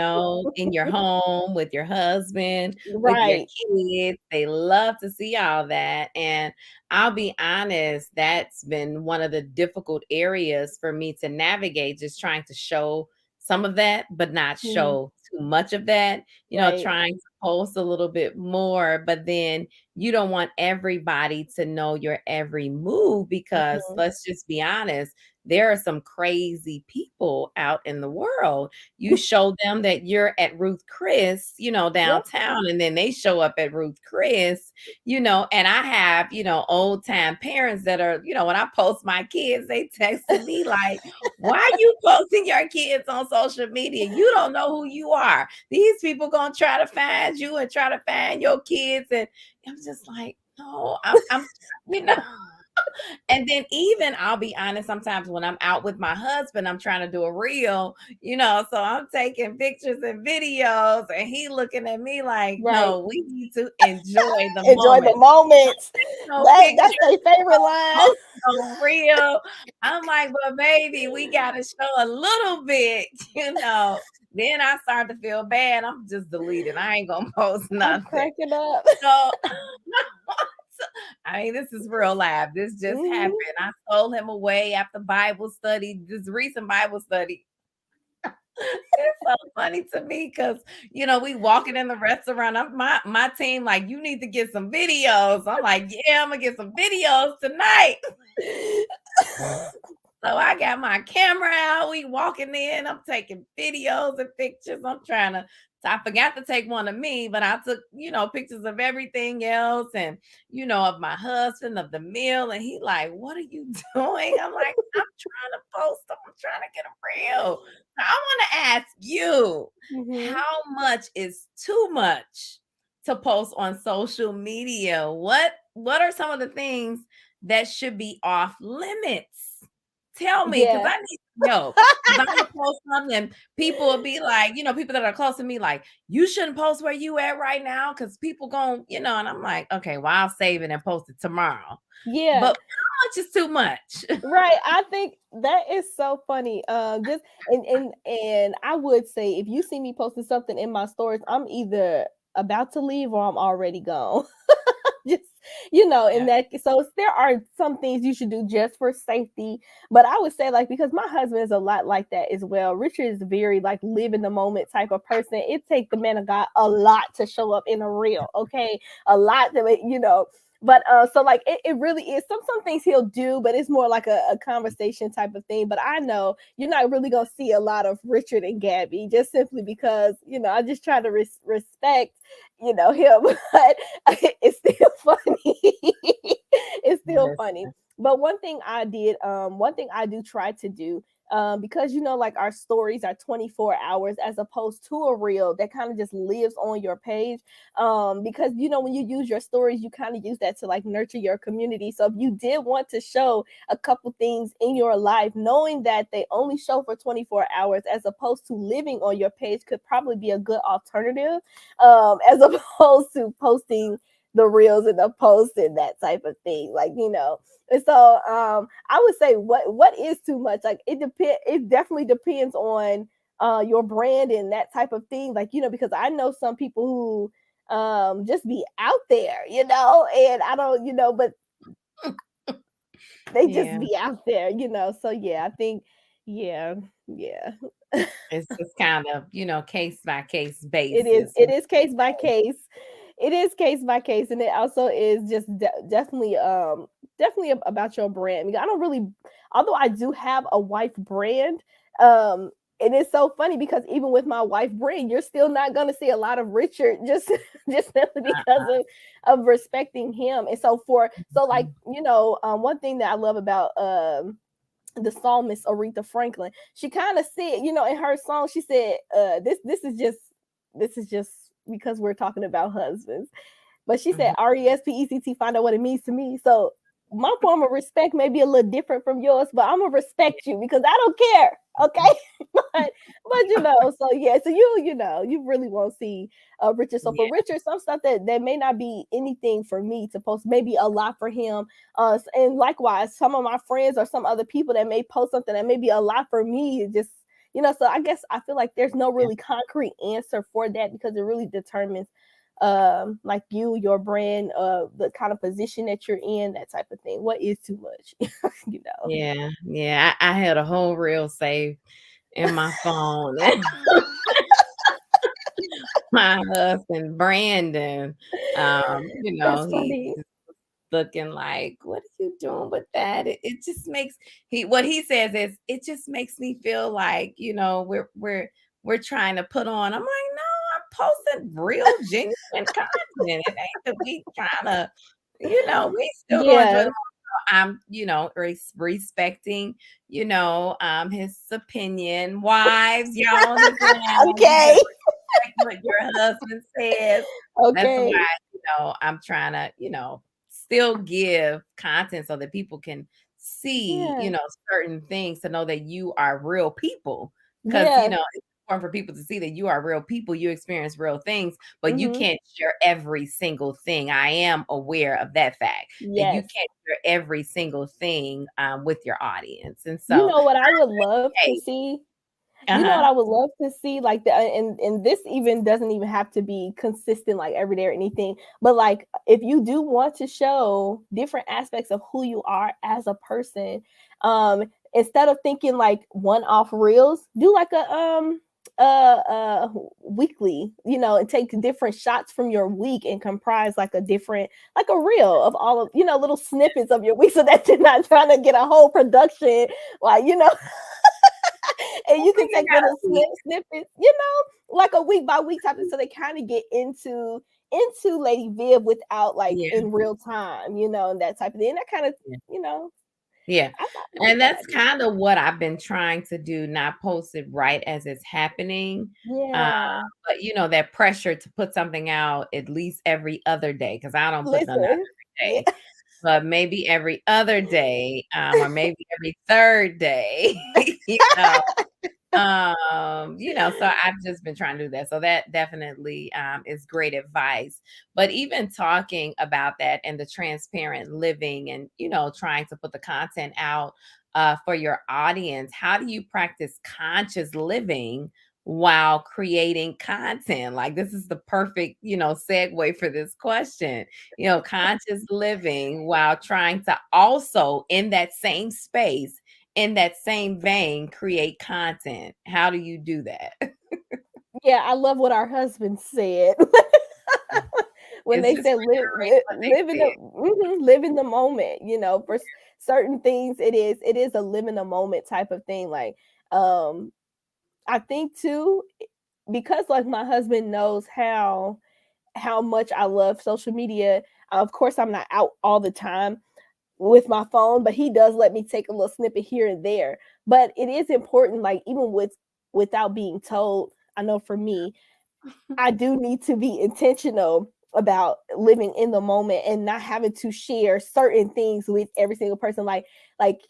in your home with your husband, with your Right. kids. They love to see all that. And I'll be honest, that's been one of the difficult areas for me to navigate, just trying to show some of that, but not Mm-hmm. show too much of that, Right. trying to post a little bit more, but then you don't want everybody to know your every move because Mm-hmm. let's just be honest, there are some crazy people out in the world. You show them that you're at Ruth Chris, Yep. downtown, and then they show up at Ruth Chris, and I have, old time parents that are, when I post my kids, they texting me like, why are you posting your kids on social media? You don't know who you are. These people gonna try to find you and try to find your kids. And I'm just like, no, I'm you know. And then even I'll be honest, sometimes when I'm out with my husband, I'm trying to do a reel, so I'm taking pictures and videos, and he looking at me like, Right. no, we need to enjoy the Enjoy the moment. moments. No pictures, That's their favorite line. no reel. I'm like, but baby, we gotta show a little bit, Then I start to feel bad. I'm just deleting. I ain't gonna post I'm nothing. cracking up. So I mean, this is real life. This just happened. Hmm. I stole him away after Bible study, this recent Bible study. It's so funny to me because we walking in the restaurant. My team like, you need to get some videos. I'm like, yeah, I'm gonna get some videos tonight. So I got my camera out. We walking in. I'm taking videos and pictures. I forgot to take one of me, but I took, pictures of everything else and, of my husband, of the meal. And he like, what are you doing? I'm like, I'm trying to post them. I'm trying to get them real. So I want to ask you, Mhm. how much is too much to post on social media? What are some of the things that should be off limits? Tell me, because Yeah. I need to know. Because I'm gonna post something, and people will be like, people that are close to me, like, you shouldn't post where you at right now, because people going, and I'm like, okay, well, I'll save it and post it tomorrow. Yeah. But how much is too much? Right. I think that is so funny. Just and I would say if you see me posting something in my stories, I'm either about to leave or I'm already gone. Just in Yeah. that, so there are some things you should do just for safety, but I would say, like, because my husband is a lot like that as well. Richard is very like live in the moment type of person. It takes the man of God a lot to show up in a reel, okay, a lot to but so like it really is some things he'll do, but it's more like a conversation type of thing. But I know you're not really gonna see a lot of Richard and Gabby, just simply because I just try to respect him. But it's still funny. It's still funny. Listen. But one thing I do try to do, because like our stories are 24 hours as opposed to a reel that kind of just lives on your page. Because when you use your stories, you kind of use that to like nurture your community. So if you did want to show a couple things in your life, knowing that they only show for 24 hours as opposed to living on your page could probably be a good alternative, as opposed to posting the reels and the posts and that type of thing. Like, And so I would say what is too much? Like it definitely depends on your brand and that type of thing. Like, because I know some people who just be out there, and I don't, but they just Yeah, be out there, So yeah, I think yeah, yeah. it's just kind of, case by case It is. basis. It is case by case. It is case by case, and it also is just definitely about your brand. I don't really, although I do have a wife brand, and it's so funny because even with my wife brand, you're still not going to see a lot of Richard, just just simply because of respecting him. And so like one thing that I love about the psalmist Aretha Franklin, she kind of said, in her song, she said, this is just because we're talking about husbands. But she said, Mhm. RESPECT, find out what it means to me. So my form of respect may be a little different from yours, but I'm gonna respect you because I don't care. Okay. but so yeah, so you really won't see Richard. So for Yeah, Richard, some stuff that may not be anything for me to post, maybe a lot for him. And likewise, some of my friends or some other people that may post something that may be a lot for me, just so I guess I feel like there's no yeah, really concrete answer for that because it really determines like your brand, the kind of position that you're in, that type of thing. What is too much? you know yeah, yeah. I had a whole reel saved in my phone. My husband, Brandon, That's he funny. looking like, "What are you doing with that?" It just makes what he says is, "It just makes me feel like, we're trying to put on." I'm like, "No, I'm posting real genuine content. It ain't that we trying to, we still gonna enjoy Yeah. the. I'm, respecting, his opinion. Wives, y'all on this line, you Okay. better respect what your husband says. That's why, Okay. I'm trying to, still give content so that people can see, Yeah. certain things to know that you are real people. Because, Yeah. it's important for people to see that you are real people, you experience real things, but you Mm-hmm. can't share every single thing. I am aware of that fact that you Yes. can't share every single thing with your audience. And You so, know what I would love to hey, see? You know what uh-huh. I would love to see, like and this even doesn't even have to be consistent like every day or anything, but like if you do want to show different aspects of who you are as a person, instead of thinking like one-off reels, do like weekly, and take different shots from your week and comprise like a different, like a reel of all of, little snippets of your week, so that you're not trying to get a whole production, like, and We'll you can figure take it out little a week. snippets, like a week by week type of, so they kind of get into Lady Viv without like Yeah. in real time, and that type of thing. And that kind of, Yeah. you know, Yeah. I thought I like And that that's idea. kind of what I've been trying to do, not post it right as it's happening. Uh, Yeah. but that pressure to put something out at least every other day, because I don't put none out Listen. every Yeah. day, but maybe every other day, or maybe every third day, you know. So I've just been trying to do that. So that definitely is great advice. But even talking about that and the transparent living and, trying to put the content out for your audience, how do you practice conscious living while creating content? Like, this is the perfect, segue for this question. Conscious living while trying to also, in that same space, in that same vein, create content. How do you do that? Yeah, I love what our husband said. When It's they just said reiterating what they live in the said. live in the moment, for certain things, it is a live in the moment type of thing. Like, I think too, because like my husband knows how much I love social media. Of course, I'm not out all the time with my phone, but he does let me take a little snippet here and there. But it is important, like even without being told. I know for me, I do need to be intentional about living in the moment and not having to share certain things with every single person. Like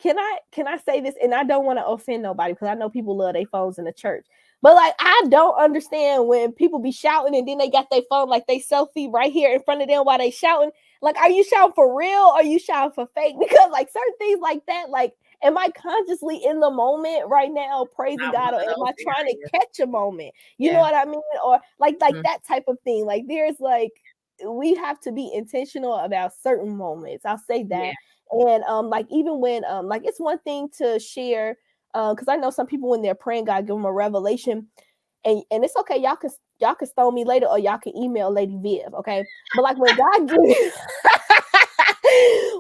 can I say this? And I don't want to offend nobody, because I know people love their phones in the church. But like, I don't understand when people be shouting and then they got their phone like they selfie right here in front of them while they shouting. Like, are you shouting for real or are you shouting for fake? Because like certain things like that, like, am I consciously in the moment right now praising Not one God, or of am those I trying to areas. catch a moment? You know Yeah. what I mean? Or like Mhm. that type of thing. Like, there's like, we have to be intentional about certain moments. I'll say Yeah. that. And like, even when like, it's one thing to share, because I know some people when they're praying, God give them a revelation, and it's okay. Y'all can stone me later, or y'all can email Lady Viv, okay? But like, when God gives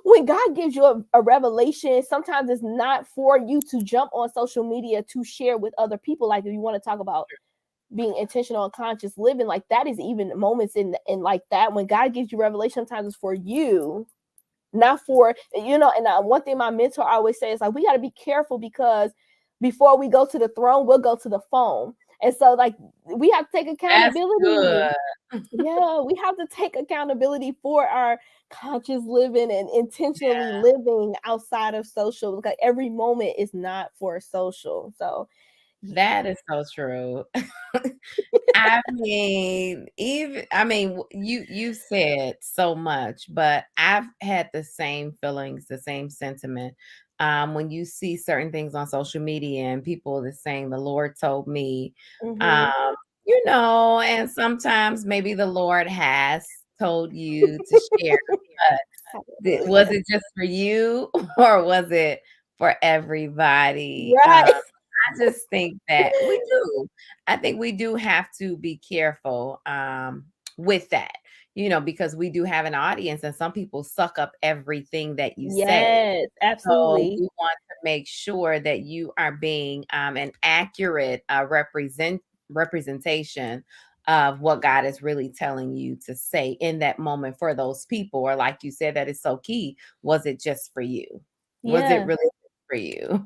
when God gives you a revelation, sometimes it's not for you to jump on social media to share with other people. Like, if you want to talk about being intentional and conscious living, like, that is even moments in like that, when God gives you revelation, sometimes it's for you, not for, and one thing my mentor always says, like, we got to be careful, because before we go to the throne, we'll go to the phone. And so, like, we have to take That's accountability. good. Yeah, we have to take accountability for our conscious living and intentionally Yeah. living outside of social. Like, every moment is not for social. So yeah. That is so true. You said so much, but I've had the same feelings, the same sentiment. When you see certain things on social media and people are saying, the Lord told me, Mm-hmm. um, and sometimes maybe the Lord has told you to share. Was Hallelujah. it just for you or was it for everybody? Right. I just think that we do. I think we do have to be careful with that, because we do have an audience and some people suck up everything that you say. Yes, So absolutely. you want to make sure that you are being an accurate representation of what God is really telling you to say in that moment for those people. Or like you said, that is so key. Was it just for you? Was it Yeah. really for you?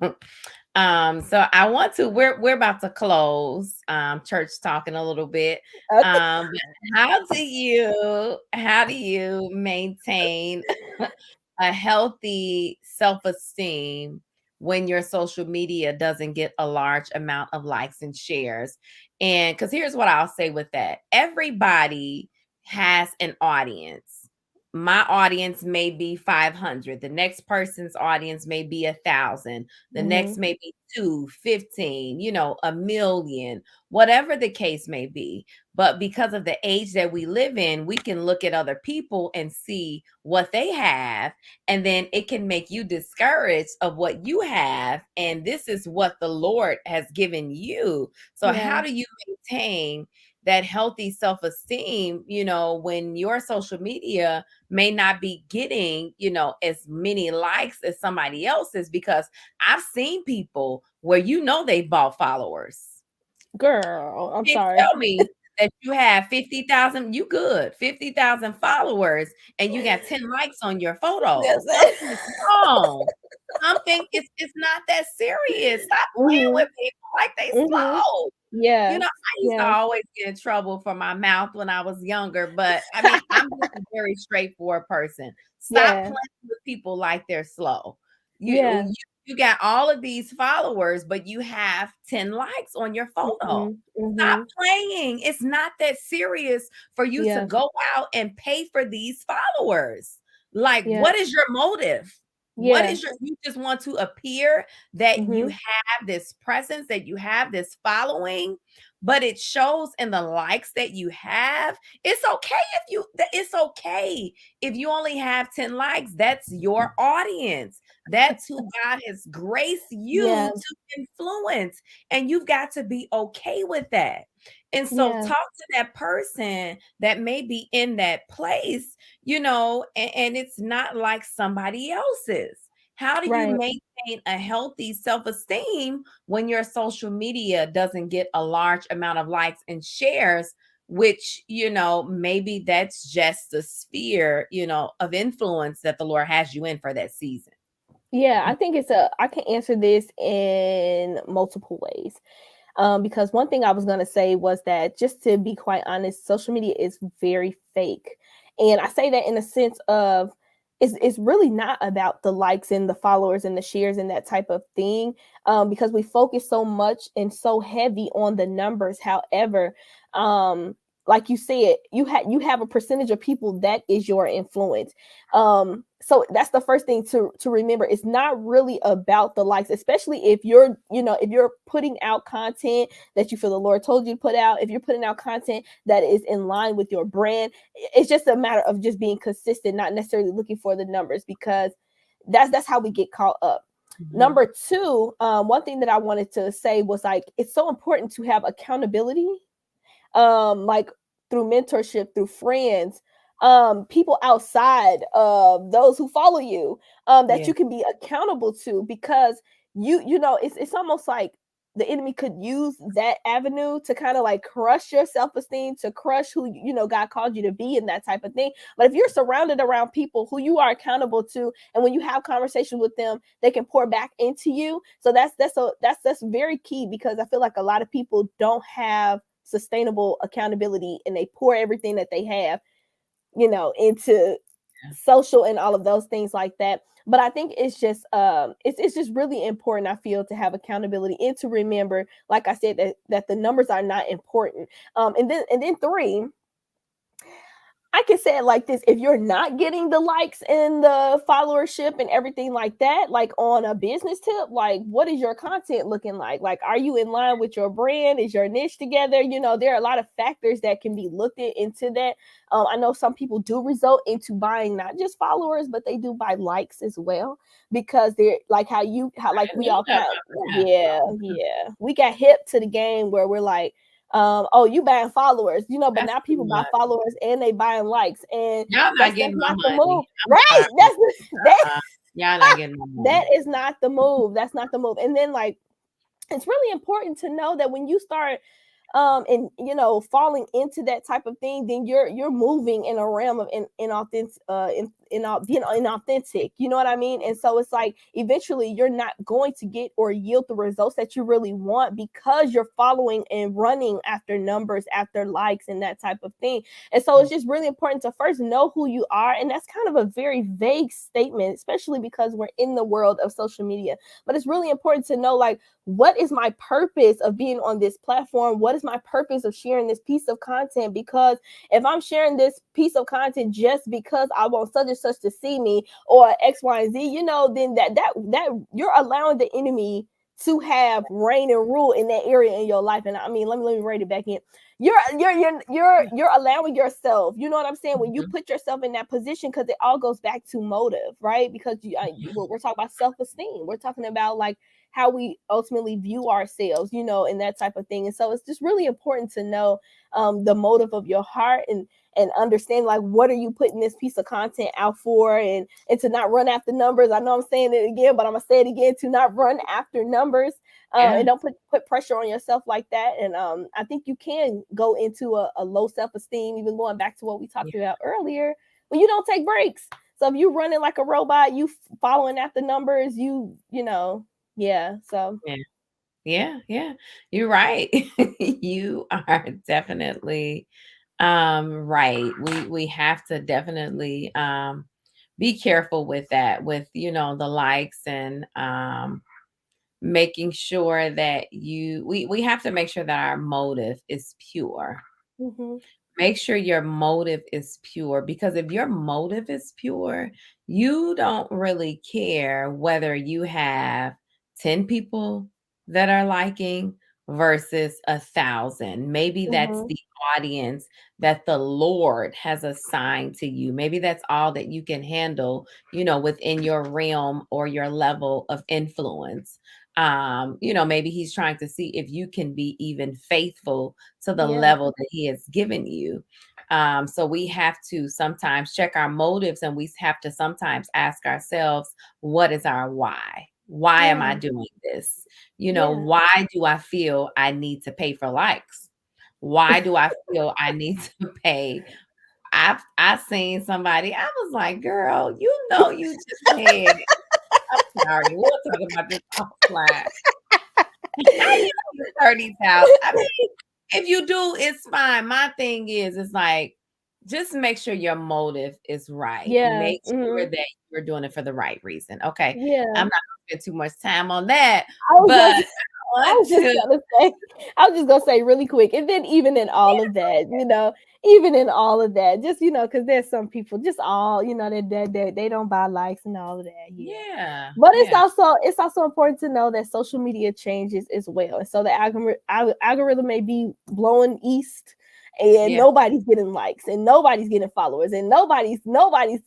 So I want to we're about to close church talking a little bit. Okay. But how do you maintain a healthy self-esteem when your social media doesn't get a large amount of likes and shares? And because here's what I'll say with that: everybody has an audience. my audience may be 500, the next person's audience may be 1,000, the next Mm-hmm. may be 2, 15, 1 million, whatever the case may be. But because of the age that we live in, we can look at other people and see what they have, and then it can make you discouraged of what you have, and this is what the Lord has given you. So how Yeah. do you maintain that healthy self-esteem, when your social media may not be getting, as many likes as somebody else's? Because I've seen people where they bought followers. Girl, I'm You can't sorry. tell me that you have 50,000, you good, 50,000 followers and you got 10 likes on your photo. Yes. Something is wrong. Something it's not that serious. Stop playing Mm-hmm. with people like they Mm-hmm. slow. Yeah. I used to Yeah. always get in trouble for my mouth when I was younger, but I mean, I'm just a very straightforward person. Stop Yeah. playing with people like they're slow. You Yeah. you, you got all of these followers, but you have 10 likes on your photo. Mm-hmm. Stop Mm-hmm. playing. It's not that serious for you to Yeah. go out and pay for these followers. Like, Yeah. what is your motive? What Yeah. is you just want to appear that you Mm-hmm. have this presence, that you have this following, but it shows in the likes that you have. It's okay if you only have 10 likes. That's your audience. That's who God has graced Yeah. you to influence. And you've got to be okay with that. And so Yeah. talk to that person that may be in that place, and it's not like somebody else's. How do you Right. maintain a healthy self esteem when your social media doesn't get a large amount of likes and shares? Which, maybe that's just the sphere, of influence that the Lord has you in for that season. Yeah, I think I can answer this in multiple ways. Because one thing I was going to say was that, just to be quite honest, social media is very fake. And I say that in a sense of, it's really not about the likes and the followers and the shares and that type of thing, because we focus so much and so heavy on the numbers. However, like you said, you have a percentage of people that is your influence. So that's the first thing to remember. It's not really about the likes, especially if you're putting out content that you feel the Lord told you to put out. If you're putting out content that is in line with your brand, it's just a matter of just being consistent, not necessarily looking for the numbers, because that's how we get caught up. Mhm. Number two, one thing that I wanted to say was, like, it's so important to have accountability, like through mentorship, through friends, people outside of those who follow you, that Yeah. you can be accountable to, because it's almost like the enemy could use that avenue to kind of like crush your self-esteem, to crush who God called you to be, and that type of thing. But if you're surrounded around people who you are accountable to, and when you have conversations with them, they can pour back into you. So that's very key, because I feel like a lot of people don't have sustainable accountability, and they pour everything that they have, into social and all of those things like that. But I think it's just really important, I feel, to have accountability, and to remember, like I said, that the numbers are not important. And then three, I can say it like this: if you're not getting the likes and the followership and everything like that, like on a business tip, like, what is your content looking like? Like, are you in line with your brand? Is your niche together? There are a lot of factors that can be looked at into that. I know some people do result into buying not just followers, but they do buy likes as well, because they're like how like I we know all that. kind of, Yeah. yeah, we got hip to the game where we're like, oh, you buying followers, but That's now too people buy much. followers and they buying likes, and Y'all not that's getting my not the money. move, I'm right? sorry. That Y'all not getting my that money. is not the move. That's not the move. And then, like, it's really important to know that when you start and falling into that type of thing, then you're moving in a realm of inauthentic inauthentic. You know what I mean? And so it's like eventually you're not going to get or yield the results that you really want because you're following and running after numbers, after likes, and that type of thing. And so it's just really important to first know who you are. And that's kind of a very vague statement, especially because we're in the world of social media. But it's really important to know, like, what is my purpose of being on this platform? What is my purpose of sharing this piece of content? Because if I'm sharing this piece of content just because I want such and such to see me or X, Y, and Z, then that you're allowing the enemy to have reign and rule in that area in your life. And I mean, let me write it back in. You're allowing yourself, you know what I'm saying, when you Mhm. put yourself in that position, because it all goes back to motive, right? Because Mhm. we're talking about self-esteem. We're talking about like how we ultimately view ourselves, and that type of thing. And so it's just really important to know the motive of your heart, and understand, like, what are you putting this piece of content out for, and to not run after numbers. I know I'm saying it again, but I'm gonna say it again, to not run after numbers, and Yeah. don't put pressure on yourself like that. And I think you can go into a low self-esteem, even going back to what we Yeah. talked about earlier, when you don't take breaks. So if you running like a robot, you following after numbers, yeah. So Yeah. Yeah. Yeah. You're right. You are definitely right. We have to definitely be careful with that, with the likes, and making sure that we have to make sure that our motive is pure. mhm, Make sure your motive is pure, because if your motive is pure, you don't really care whether you have 10 people that are liking versus 1,000. Maybe that's mhm, the audience that the Lord has assigned to you. Maybe that's all that you can handle, within your realm or your level of influence. Maybe he's trying to see if you can be even faithful to the yeah, level that he has given you. So we have to sometimes check our motives, and we have to sometimes ask ourselves, what is our why? Why am I yeah, doing this? yeah, Why do I feel I need to pay for likes? Why do I feel I need to pay? I've seen somebody, I was like, girl, you just had, I'm sorry, we'll talk about this offline. How you know your 30's out? I mean, if you do, it's fine. My thing is, it's like, just make sure your motive is right. yeah, Make sure mhm, that you're doing it for the right reason. Okay. I'm yeah. not gonna spend too much time on that, I was but gonna I I want was just to, gonna say, I was just gonna say really quick, and then even in all of that, even in all of that, just because there's some people just all that they don't buy likes and all of that, yeah. yeah, But it's yeah, also it's also important to know that social media changes as well, and so the algorithm may be blowing east. And yeah, nobody's getting likes, and nobody's getting followers, and nobody's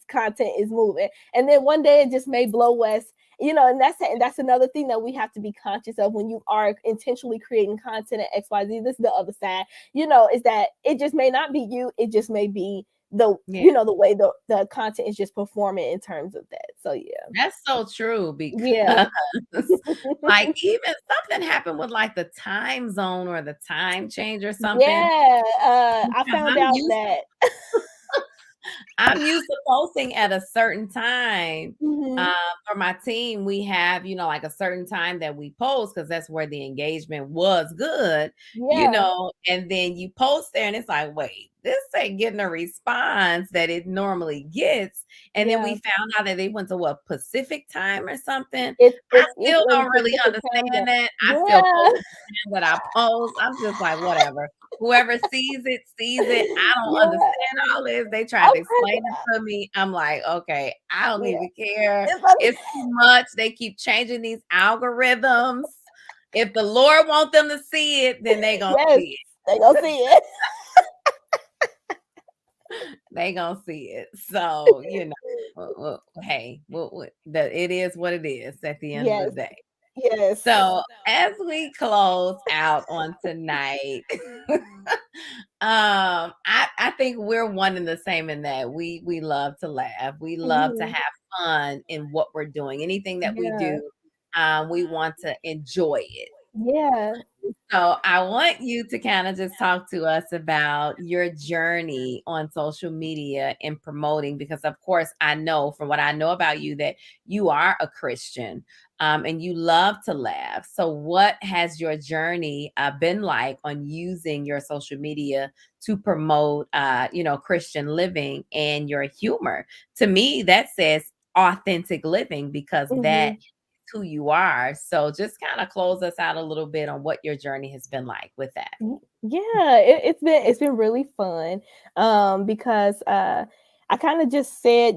content is moving. And then one day it just may blow west, and that's another thing that we have to be conscious of when you are intentionally creating content at XYZ. This is the other side, is that it just may not be you, it just may be yeah. the way the content is just performing in terms of that. So yeah. That's so true, Yeah. because like, even something happened with like the time zone or the time change or something, Yeah, I because found out that. I'm used to posting at a certain time. Um, Mhm. for my team, we have, like a certain time that we post, because that's where the engagement was good, Yeah, and then you post there and it's like, wait, this ain't getting a response that it normally gets. And then yeah. we found out that they went to what, Pacific time or something. I It's still in don't really Pacific time zone. understand that. I still Yeah. post the time that I post. I'm just like, whatever. Whoever sees it, sees it. I don't Yeah. understand all this. They tried I'm to explain cracking it up. to me. I'm like, okay, I don't Yeah. even care. It's like It's too much. They keep changing these algorithms. If the Lord want them to see it, then they gonna yes, see they gonna see it. it. They gonna see it. So, hey, it is what it is at the end of the Yes, day. yes. So, as we close out on tonight, I think we're one and the same in that we love to laugh. We love to Mhm. have fun in what we're doing. Anything that we Yeah. do, we want to enjoy it. Yeah. So I want you to kind of just talk to us about your journey on social media and promoting, because of course I know from what I know about you that you are a Christian, and you love to laugh. So what has your journey been like on using your social media to promote, Christian living and your humor? To me, that says authentic living because that Mhm. who you are. So just kind of close us out a little bit on what your journey has been like with that. Yeah, it's been really fun, because I kind of just said,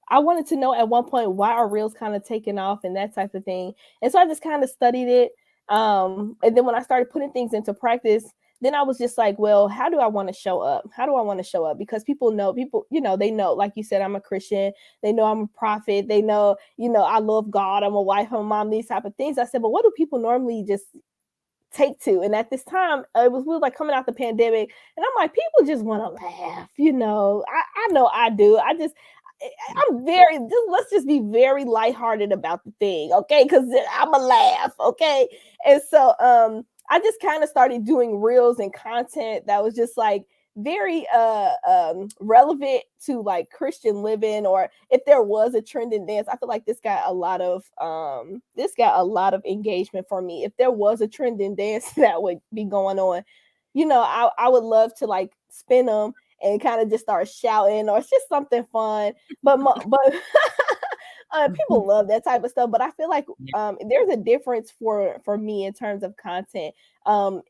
I wanted to know at one point why are reels kind of taking off and that type of thing. And so I just kind of studied it. And then when I started putting things into practice, then I was just like, well, how do I want to show up? How do I want to show up? Because people, they know, like you said, I'm a Christian. They know I'm a prophet. They know, I love God. I'm a wife, I'm a mom, these type of things. I said, but what do people normally just take to? And at this time, we were like coming out the pandemic, and I'm like, people just want to laugh. I know I do. I'm very just let's just be very lighthearted about the thing, okay? Because I'm a laugh, okay? And so I just kind of started doing reels and content that was just like very relevant to like Christian living, or if there was a trend in dance. I feel like this got a lot of engagement for me. If there was a trend in dance that would be going on, I would love to like spin them and kind of just start shouting, or it's just something fun. But people love that type of stuff. But I feel like Yeah. there's a difference for me in terms of content.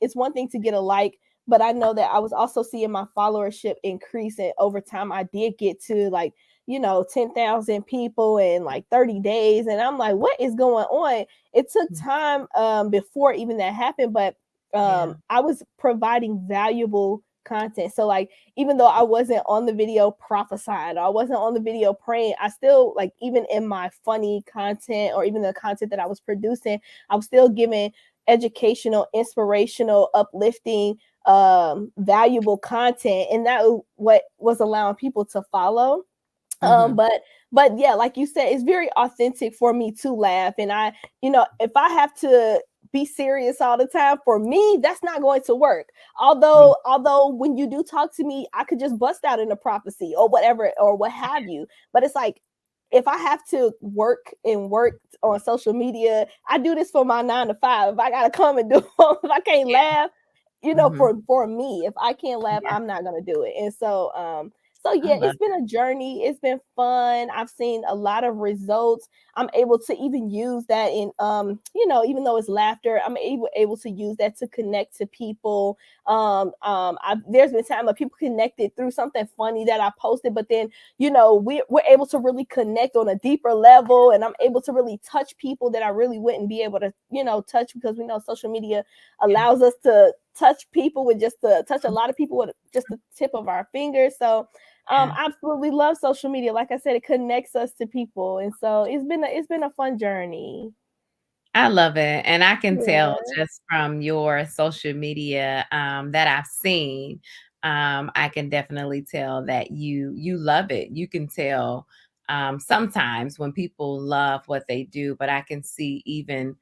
It's one thing to get a like, but I know that I was also seeing my followership increase, and over time I did get to like 10,000 people in like 30 days, and I'm like, what is going on? It took time before even that happened, but Yeah. I was providing valuable content. So like, even though I wasn't on the video prophesying, or I wasn't on the video praying, I still, like, even in my funny content or even the content that I was producing, I was still giving educational, inspirational, uplifting, valuable content, and that what was allowing people to follow. um Hmm. but but yeah, like you said, it's very authentic for me to laugh. And if I have to be serious all the time, for me that's not going to work. Yeah. Although when you do talk to me, I could just bust out in a prophecy or whatever or what have you. But it's like, if I have to work on social media, I do this for my 9 to 5. If I gotta come and do if I can't laugh, Hmm. for me, if I can't laugh, Yeah. I'm not gonna do it. And so I yeah, love it's been a journey. It's been fun. I've seen a lot of results. I'm able to even use that in even though it's laughter, I'm able to use that to connect to people. There's been time that people connected through something funny that I posted, but then we're able to really connect on a deeper level, and I'm able to really touch people that I really wouldn't be able to touch, because we know social media it. allows us to touch people with just to touch a lot of people with just the tip of our fingers. So Yeah. absolutely love social media. Like I said, it connects us to people, and so it's been a fun journey. I love it, and I can tell Yeah. just from your social media, that I've seen, I can definitely tell that you love it. You can tell, sometimes when people love what they do, but I can see even,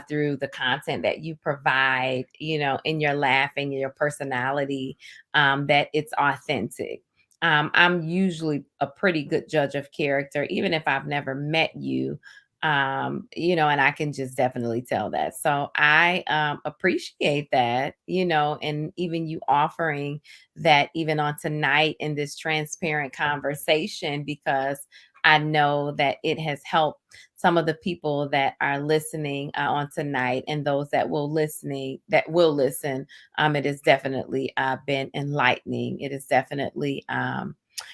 through the content that you provide, in your laughing, your personality, that it's authentic. I'm usually a pretty good judge of character, even if I've never met you, and I can just definitely tell that. So I appreciate that, and even you offering that even on tonight in this transparent conversation, because I know that it has helped some of the people that are listening on tonight, and those that will listen. It has definitely been enlightening. It has definitely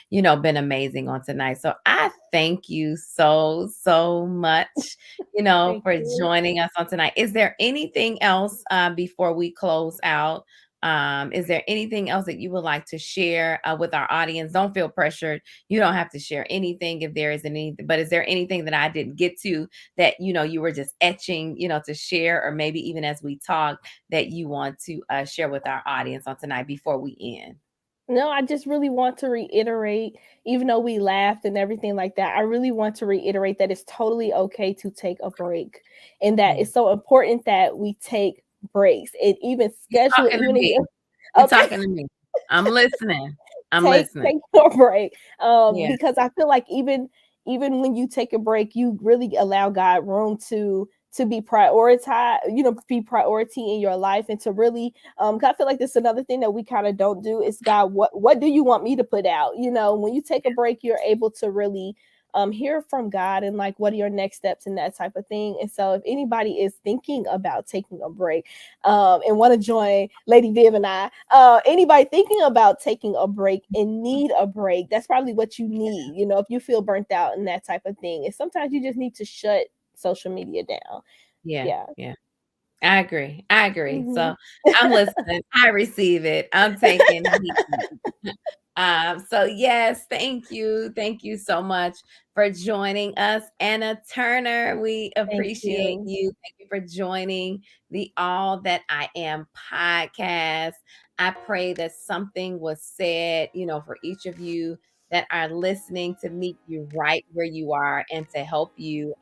been amazing on tonight. So I thank you so, so much, Thank for you. joining us on tonight. Is there anything else before we close out? Is there anything else that you would like to share with our audience? Don't feel pressured. You don't have to share anything if there isn't anything, but is there anything that I didn't get to that, you were just etching, to share, or maybe even as we talk that you want to share with our audience on tonight before we end? No, I just really want to reiterate, even though we laughed and everything like that, I really want to reiterate that it's totally okay to take a break, and that Yeah. it's so important that we take breaks and even You schedule, talking to even in me. your You okay, talking to me. I'm listening. I'm take listening. take a break. Yeah. Because I feel like even when you take a break, you really allow God room to be prioritized, be priority in your life, and to really 'cause I feel like this is another thing that we kind of don't do is, God, what do you want me to put out? When you take a break, you're able to really hear from God, and like what are your next steps and that type of thing. And so if anybody is thinking about taking a break, and want to join Lady Viv and I, anybody thinking about taking a break and need a break, that's probably what you need. If you feel burnt out and that type of thing, and sometimes you just need to shut social media down. Yeah. Yeah. Yeah. I agree. I agree. Hmm. So I'm listening. I receive it. I'm taking heed. So yes, thank you. Thank you so much for joining us. Anna Turner, we Thank appreciate you. you. Thank you for joining the All That I Am podcast. I pray that something was said, for each of you that are listening to meet you right where you are and to help you,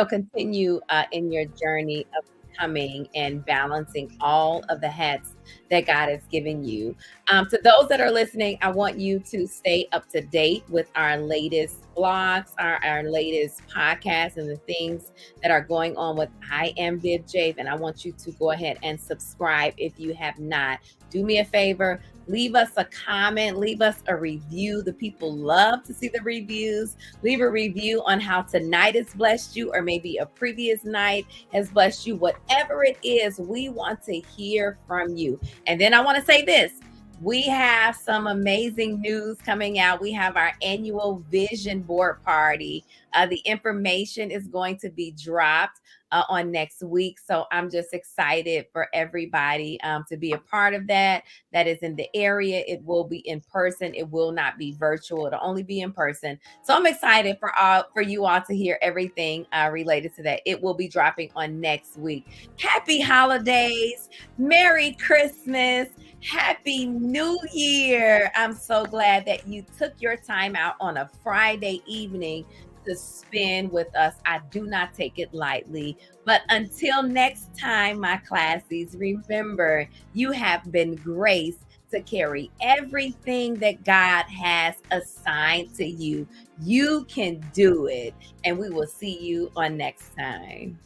continue in your journey of becoming and balancing all of the hats that God has given you. To those that are listening, I want you to stay up to date with our latest blogs, our latest podcasts, and the things that are going on with I Am Viv Jave. And I want you to go ahead and subscribe if you have not. Do me a favor, leave us a comment, leave us a review. The people love to see the reviews. Leave a review on how tonight has blessed you, or maybe a previous night has blessed you. Whatever it is, we want to hear from you. And then I want to say this. We have some amazing news coming out. We have our annual vision board party. The information is going to be dropped on next week. So I'm just excited for everybody to be a part of that. That is in the area. It will be in person. It will not be virtual. It'll only be in person. So I'm excited for you all to hear everything related to that. It will be dropping on next week. Happy holidays. Merry Christmas. Happy New Year. I'm so glad that you took your time out on a Friday evening to spend with us. I do not take it lightly. But until next time, my classies, remember you have been graced to carry everything that God has assigned to you. You can do it. And we will see you on next time.